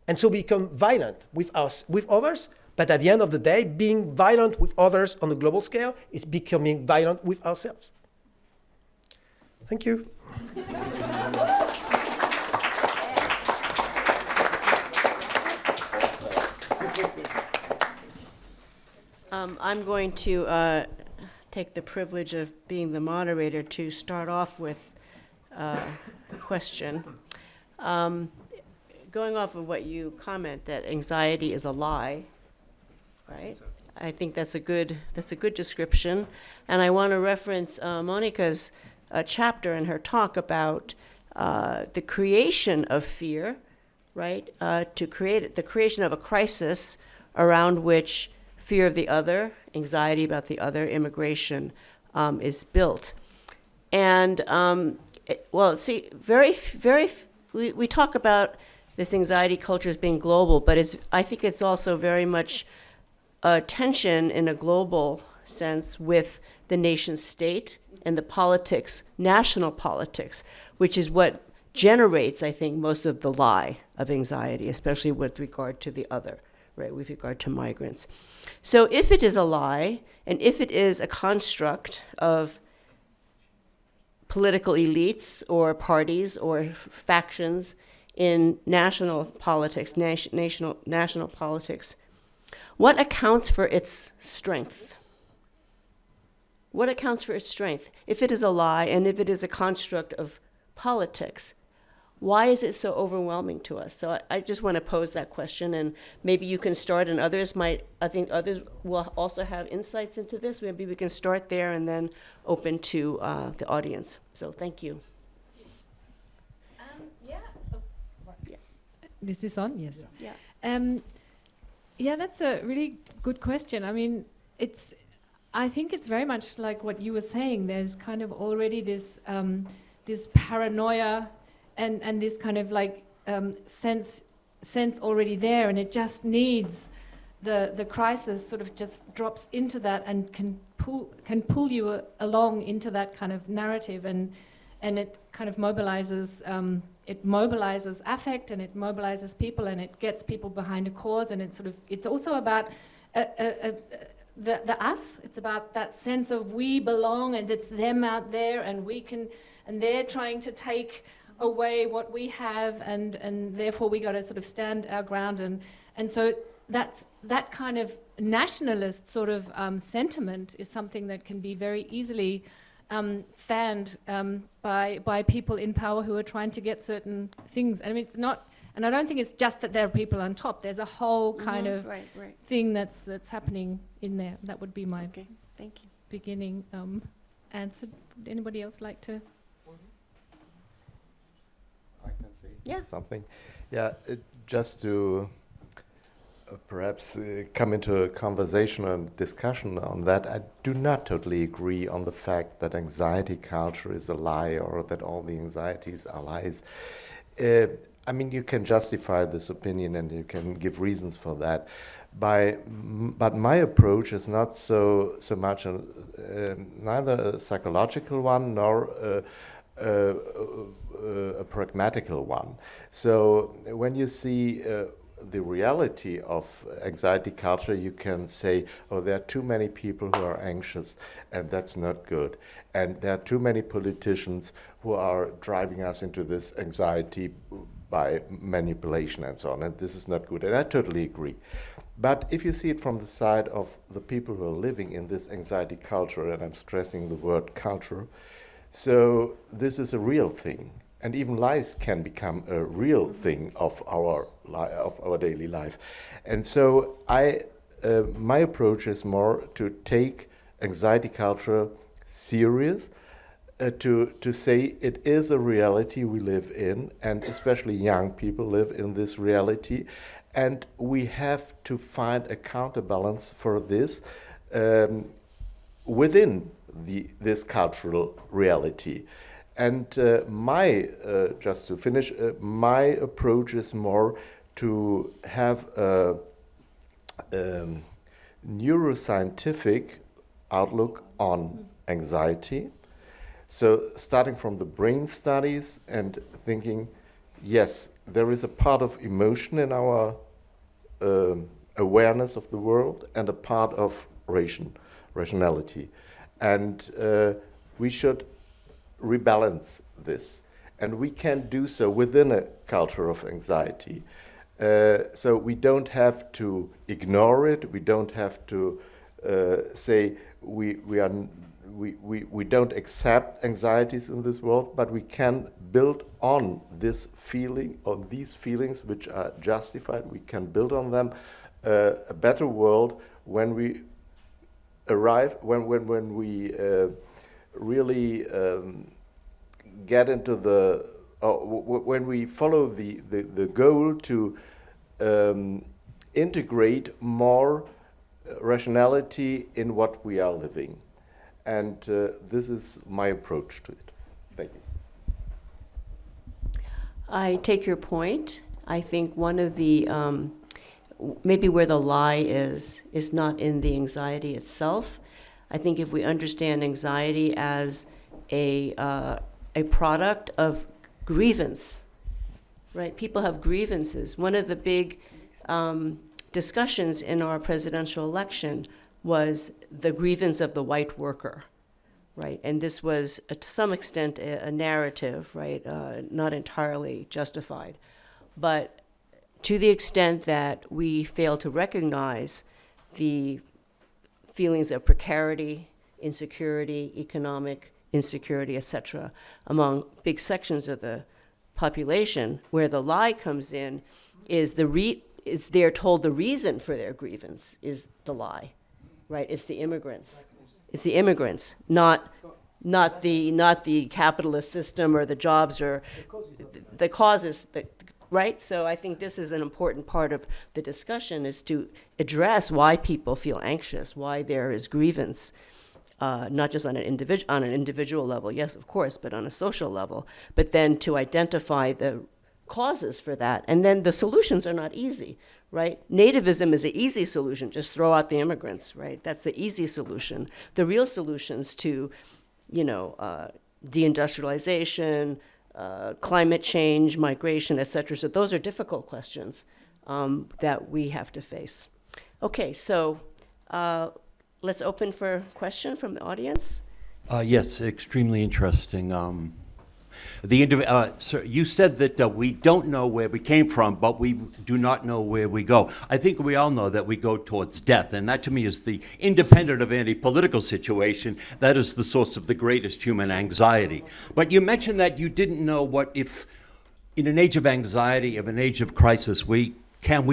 and so become violent with others. But at the end of the day, being violent with others on a global scale is becoming violent with ourselves. Thank you. I'm going to take the privilege of being the moderator to start off with a question. Going off of what you comment, that anxiety is a lie, right? I think that's a good description. And I want to reference Monica's chapter in her talk about the creation of fear, right? To create the creation of a crisis around which fear of the other, anxiety about the other, immigration is built. And we talk about this anxiety culture as being global, but I think it's also very much a tension in a global sense with the nation state and the politics, national politics, which is what generates, I think, most of the lie of anxiety, especially with regard to the other, right, with regard to migrants. So if it is a lie, and if it is a construct of political elites or parties or factions in national politics, national politics. What accounts for its strength? What accounts for its strength? If it is a lie and if it is a construct of politics, why is it so overwhelming to us? So I just want to pose that question, and maybe you can start, and others might, I think others will also have insights into this. Maybe we can start there and then open to the audience. So thank you. This is on, yes. Yeah. Yeah, that's a really good question. I mean, I think it's very much like what you were saying. There's kind of already this this paranoia and this kind of like sense already there, and it just needs the crisis sort of just drops into that and can pull you along into that kind of narrative, and it kind of mobilizes affect, and it mobilizes people, and it gets people behind a cause, and it's also about the us. It's about that sense of we belong, and it's them out there, and they're trying to take away what we have, and therefore we got to sort of stand our ground, and so that kind of nationalist sort of sentiment is something that can be very easily fanned by people in power who are trying to get certain things. I mean, it's not, and I don't think it's just that there are people on top. There's a whole kind of thing that's happening in there. That would be my Thank you. beginning answer. Would anybody else like to? I can say something. Yeah, just to perhaps come into a conversation and discussion on that. I do not totally agree on the fact that anxiety culture is a lie, or that all the anxieties are lies. I mean, you can justify this opinion and you can give reasons for that. But my approach is not so much neither a psychological one nor a pragmatical one. So when you see the reality of anxiety culture, you can say, oh, there are too many people who are anxious, and that's not good. And there are too many politicians who are driving us into this anxiety by manipulation and so on, and this is not good. And I totally agree. But if you see it from the side of the people who are living in this anxiety culture, and I'm stressing the word culture, so this is a real thing. And even lies can become a real thing of our daily life. And so my approach is more to take anxiety culture serious, to say it is a reality we live in, and especially young people live in this reality, and we have to find a counterbalance for this within this cultural reality. And just to finish, my approach is more to have a neuroscientific outlook on anxiety. So starting from the brain studies and thinking, yes, there is a part of emotion in our awareness of the world and a part of rationality. And we should rebalance this, and we can do so within a culture of anxiety. So we don't have to ignore it. We don't have to say we don't accept anxieties in this world, but we can build on this feeling, on these feelings which are justified. We can build on them a better world when we arrive, when we really get into when we follow the goal to integrate more rationality in what we are living. And this is my approach to it. Thank you. I take your point. I think one of the, maybe where the lie is not in the anxiety itself. I think if we understand anxiety as a product of grievance, right? People have grievances. One of the big discussions in our presidential election was the grievance of the white worker, right? And this was, to some extent, a narrative, right? Not entirely justified. But to the extent that we fail to recognize the feelings of precarity, insecurity, economic insecurity, etc., among big sections of the population, where the lie comes in is they're told the reason for their grievance is the lie, right? It's the immigrants. It's the immigrants, not the capitalist system or the jobs or the causes, right? So I think this is an important part of the discussion, is to address why people feel anxious, why there is grievance, not just on an individual level, yes, of course, but on a social level, but then to identify the causes for that. And then the solutions are not easy, right? Nativism is an easy solution, just throw out the immigrants, right? That's the easy solution. The real solutions to, deindustrialization, climate change, migration, et cetera. So those are difficult questions that we have to face. Okay, so let's open for question from the audience. Yes, extremely interesting. Sir, you said that we don't know where we came from, but we do not know where we go. I think we all know that we go towards death, and that to me is the, independent of any political situation, that is the source of the greatest human anxiety. But you mentioned that you didn't know what if, in an age of anxiety, of an age of crisis, can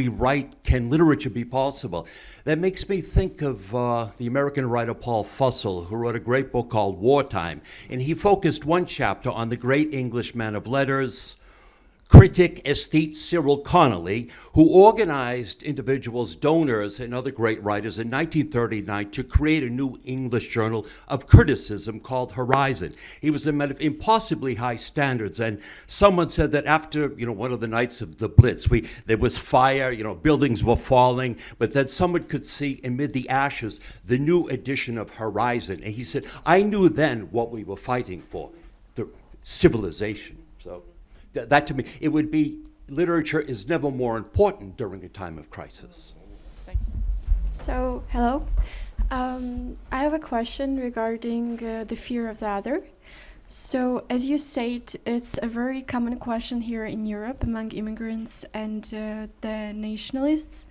literature be possible? That makes me think of the American writer Paul Fussell, who wrote a great book called Wartime. And he focused one chapter on the great English man of letters, critic, aesthete Cyril Connolly, who organized individuals, donors, and other great writers in 1939 to create a new English journal of criticism called Horizon. He was a man of impossibly high standards, and someone said that after, one of the nights of the Blitz, there was fire, buildings were falling, but then someone could see amid the ashes the new edition of Horizon. And he said, I knew then what we were fighting for, the civilization. So that to me, it would be, literature is never more important during a time of crisis. So, hello. I have a question regarding the fear of the other. So, as you said, it's a very common question here in Europe among immigrants and the nationalists.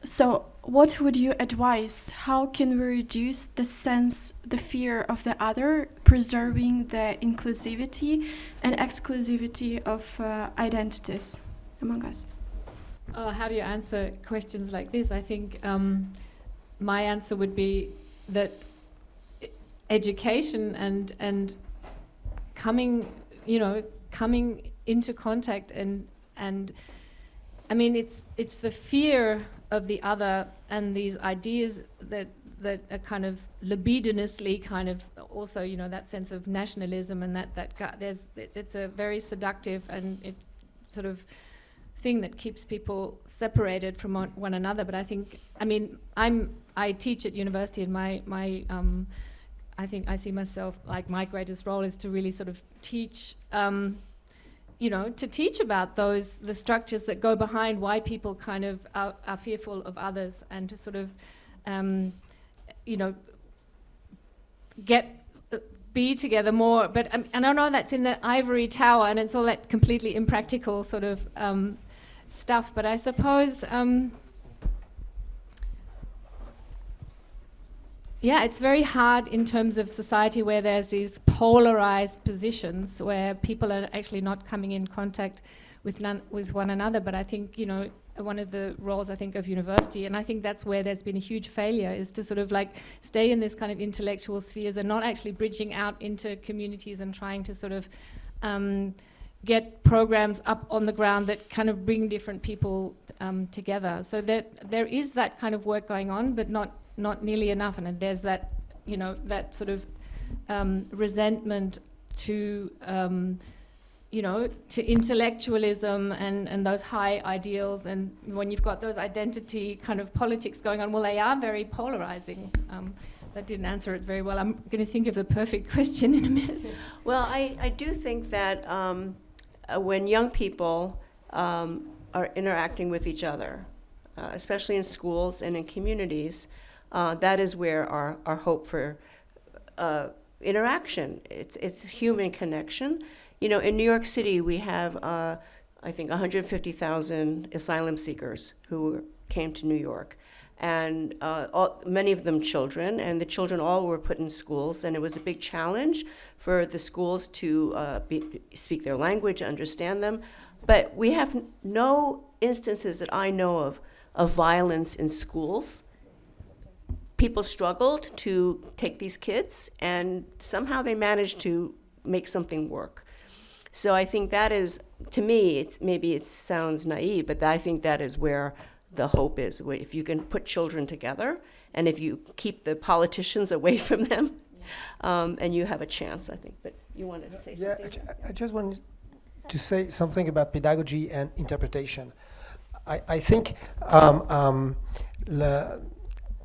So, what would you advise? How can we reduce the fear of the other, preserving the inclusivity and exclusivity of identities among us? How do you answer questions like this? I think my answer would be that education and coming into contact and I mean it's the fear of the other and these ideas that are kind of libidinously kind of also that sense of nationalism and it's a very seductive and it sort of thing that keeps people separated from one another. But I teach at university, and my I think I see myself like my greatest role is to really sort of teach to teach about the structures that go behind why people kind of are fearful of others, and to sort of, be together more. But and I know that's in the ivory tower, and it's all that completely impractical sort of stuff. But I suppose, it's very hard in terms of society where there's these polarized positions where people are actually not coming in contact with one another. But I think, one of the roles I think of university, and I think that's where there's been a huge failure, is to sort of like stay in this kind of intellectual spheres and not actually bridging out into communities and trying to sort of get programs up on the ground that kind of bring different people together. So that there is that kind of work going on, but not nearly enough, and there's that that sort of resentment to to intellectualism and those high ideals, and when you've got those identity kind of politics going on, well, they are very polarizing. That didn't answer it very well. I'm going to think of the perfect question in a minute. Well, I do think that when young people are interacting with each other, especially in schools and in communities, that is where our hope for interaction. It's human connection. In New York City, we have I think, 150,000 asylum seekers who came to New York. And many of them children, and the children all were put in schools, and it was a big challenge for the schools to speak their language, understand them. But we have no instances that I know of violence in schools. People struggled to take these kids, and somehow they managed to make something work. So I think that is, to me, maybe it sounds naive, but I think that is where the hope is. If you can put children together, and if you keep the politicians away from them, and you have a chance, I think. But you wanted to say something? I just wanted to say something about pedagogy and interpretation. I think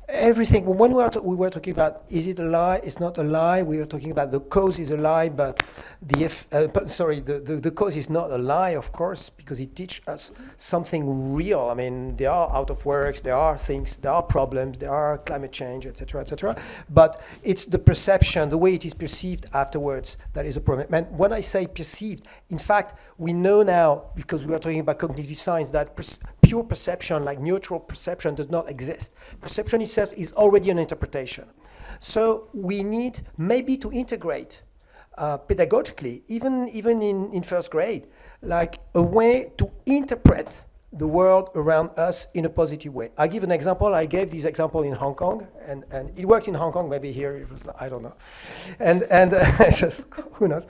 everything, when we were talking about, is it a lie, it's not a lie, we were talking about the cause is a lie, but the cause is not a lie, of course, because it teaches us something real. I mean, there are out of works, there are things, there are problems, there are climate change, etc., but it's the perception, the way it is perceived afterwards, that is a problem. And when I say perceived, in fact, we know now, because we are talking about cognitive science, that pure perception, like neutral perception, does not exist. Perception itself is already an interpretation. So we need maybe to integrate pedagogically, even in first grade, like a way to interpret the world around us in a positive way. I give an example. I gave this example in Hong Kong, and it worked in Hong Kong. Maybe here it was, I don't know, and just who knows.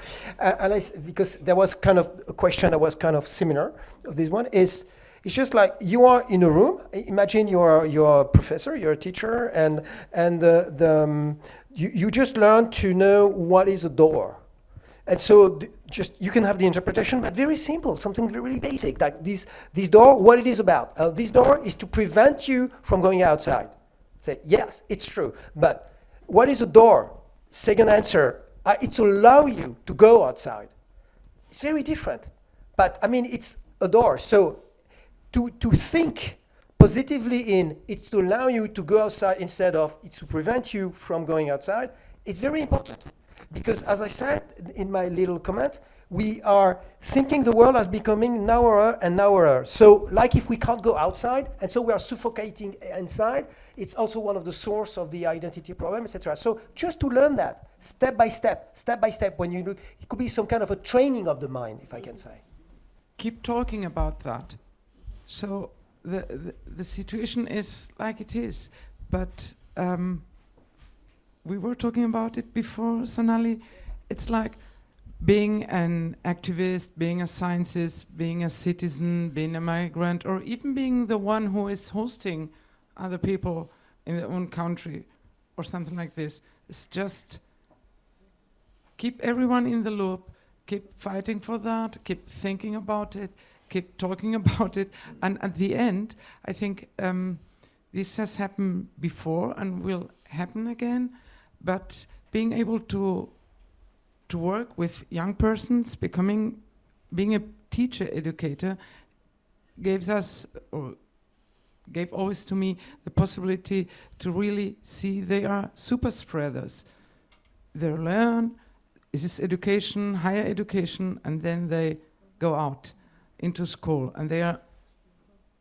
Because there was kind of a question that was kind of similar. This one is. It's just like you are in a room. Imagine you're a professor, you're a teacher, and you just learn to know what is a door. And so just you can have the interpretation, but very simple, something really basic, like this door, what it is about. This door is to prevent you from going outside. Say, yes, it's true. But what is a door? Second answer, it's to allow you to go outside. It's very different. But I mean, it's a door. So to think positively in it's to allow you to go outside instead of it's to prevent you from going outside, it's very important. Because as I said in my little comment, we are thinking the world as becoming narrower and narrower. So like if we can't go outside, and so we are suffocating inside, it's also one of the source of the identity problem, etc. So just to learn that, step by step, when you look, it could be some kind of a training of the mind, if I can say. Keep talking about that. So the situation is like it is, but we were talking about it before, Sonali. It's like being an activist, being a scientist, being a citizen, being a migrant, or even being the one who is hosting other people in their own country, or something like this. It's just keep everyone in the loop, keep fighting for that, keep thinking about it, keep talking about it, and at the end, I think this has happened before and will happen again, but being able to work with young persons, being a teacher, educator, gave always to me the possibility to really see they are super spreaders. They learn, this is education, higher education, and then they go out into school, and they are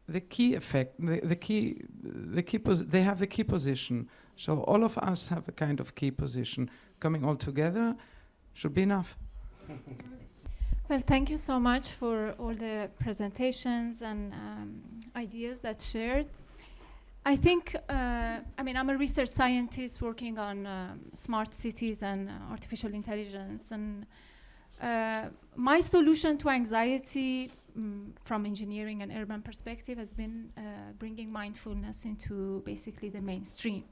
the key effect, they have the key position. So all of us have a kind of key position. Coming all together should be enough. Well, thank you so much for all the presentations and ideas that shared. I think, I'm a research scientist working on smart cities and artificial intelligence. And my solution to anxiety from engineering and urban perspective has been bringing mindfulness into basically the mainstream.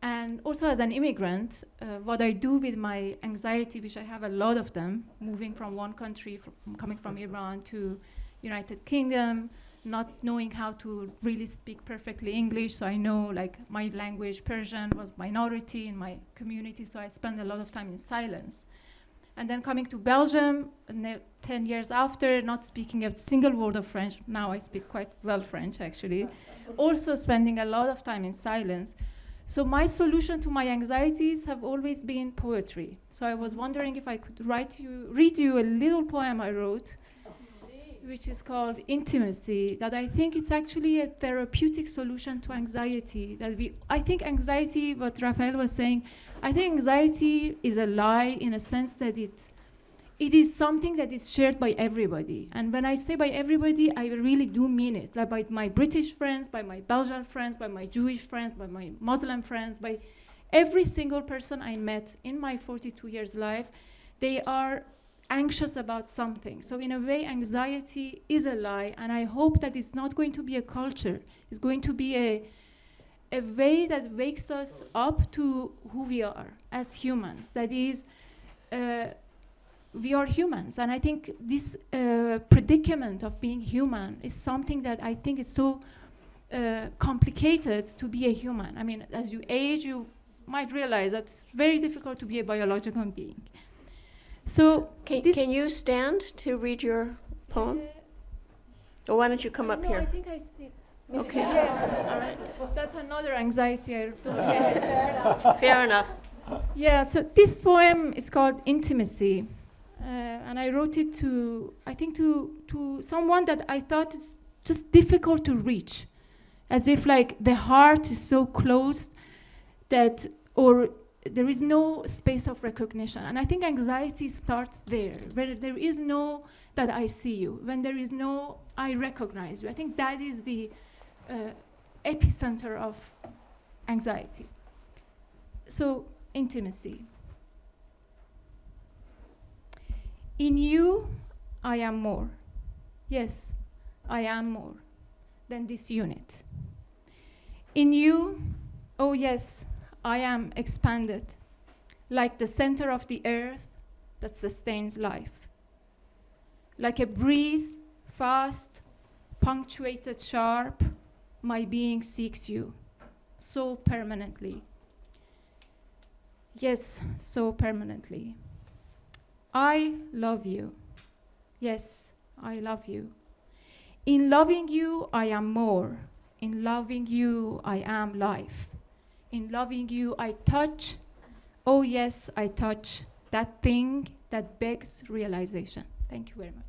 And also as an immigrant, what I do with my anxiety, which I have a lot of them, moving from one country, coming from Iran to United Kingdom, not knowing how to really speak perfectly English, so I know like my language, Persian, was minority in my community, so I spend a lot of time in silence. And then coming to Belgium, 10 years after, not speaking a single word of French, now I speak quite well French actually, also spending a lot of time in silence. So my solution to my anxieties have always been poetry. So I was wondering if I could read you a little poem I wrote. which is called intimacy, that I think it's actually a therapeutic solution to anxiety. I think anxiety, what Raphael was saying, I think anxiety is a lie in a sense that it is something that is shared by everybody. And when I say by everybody, I really do mean it. Like by my British friends, by my Belgian friends, by my Jewish friends, by my Muslim friends, by every single person I met in my 42 years life, they are anxious about something. So in a way, anxiety is a lie, and I hope that it's not going to be a culture. It's going to be a way that wakes us up to who we are as humans. That is, we are humans, and I think this predicament of being human is something that I think is so complicated to be a human. I mean, as you age, you might realize that it's very difficult to be a biological being. So can you stand to read your poem? Or why don't you come up no, here? I think I sit. Okay. Yeah. All right. That's another anxiety I don't Fair enough. Yeah, so this poem is called Intimacy. And I wrote it to someone that I thought is just difficult to reach. As if like the heart is so closed that, or there is no space of recognition. And I think anxiety starts there, where there is no that I see you, when there is no I recognize you. I think that is the epicenter of anxiety. So, intimacy. In you, I am more. Yes, I am more than this unit. In you, oh yes, I am expanded, like the center of the earth that sustains life. Like a breeze, fast, punctuated, sharp, my being seeks you, so permanently. Yes, so permanently. I love you. Yes, I love you. In loving you, I am more. In loving you, I am life. In loving you, I touch. Oh yes, I touch that thing that begs realization. Thank you very much.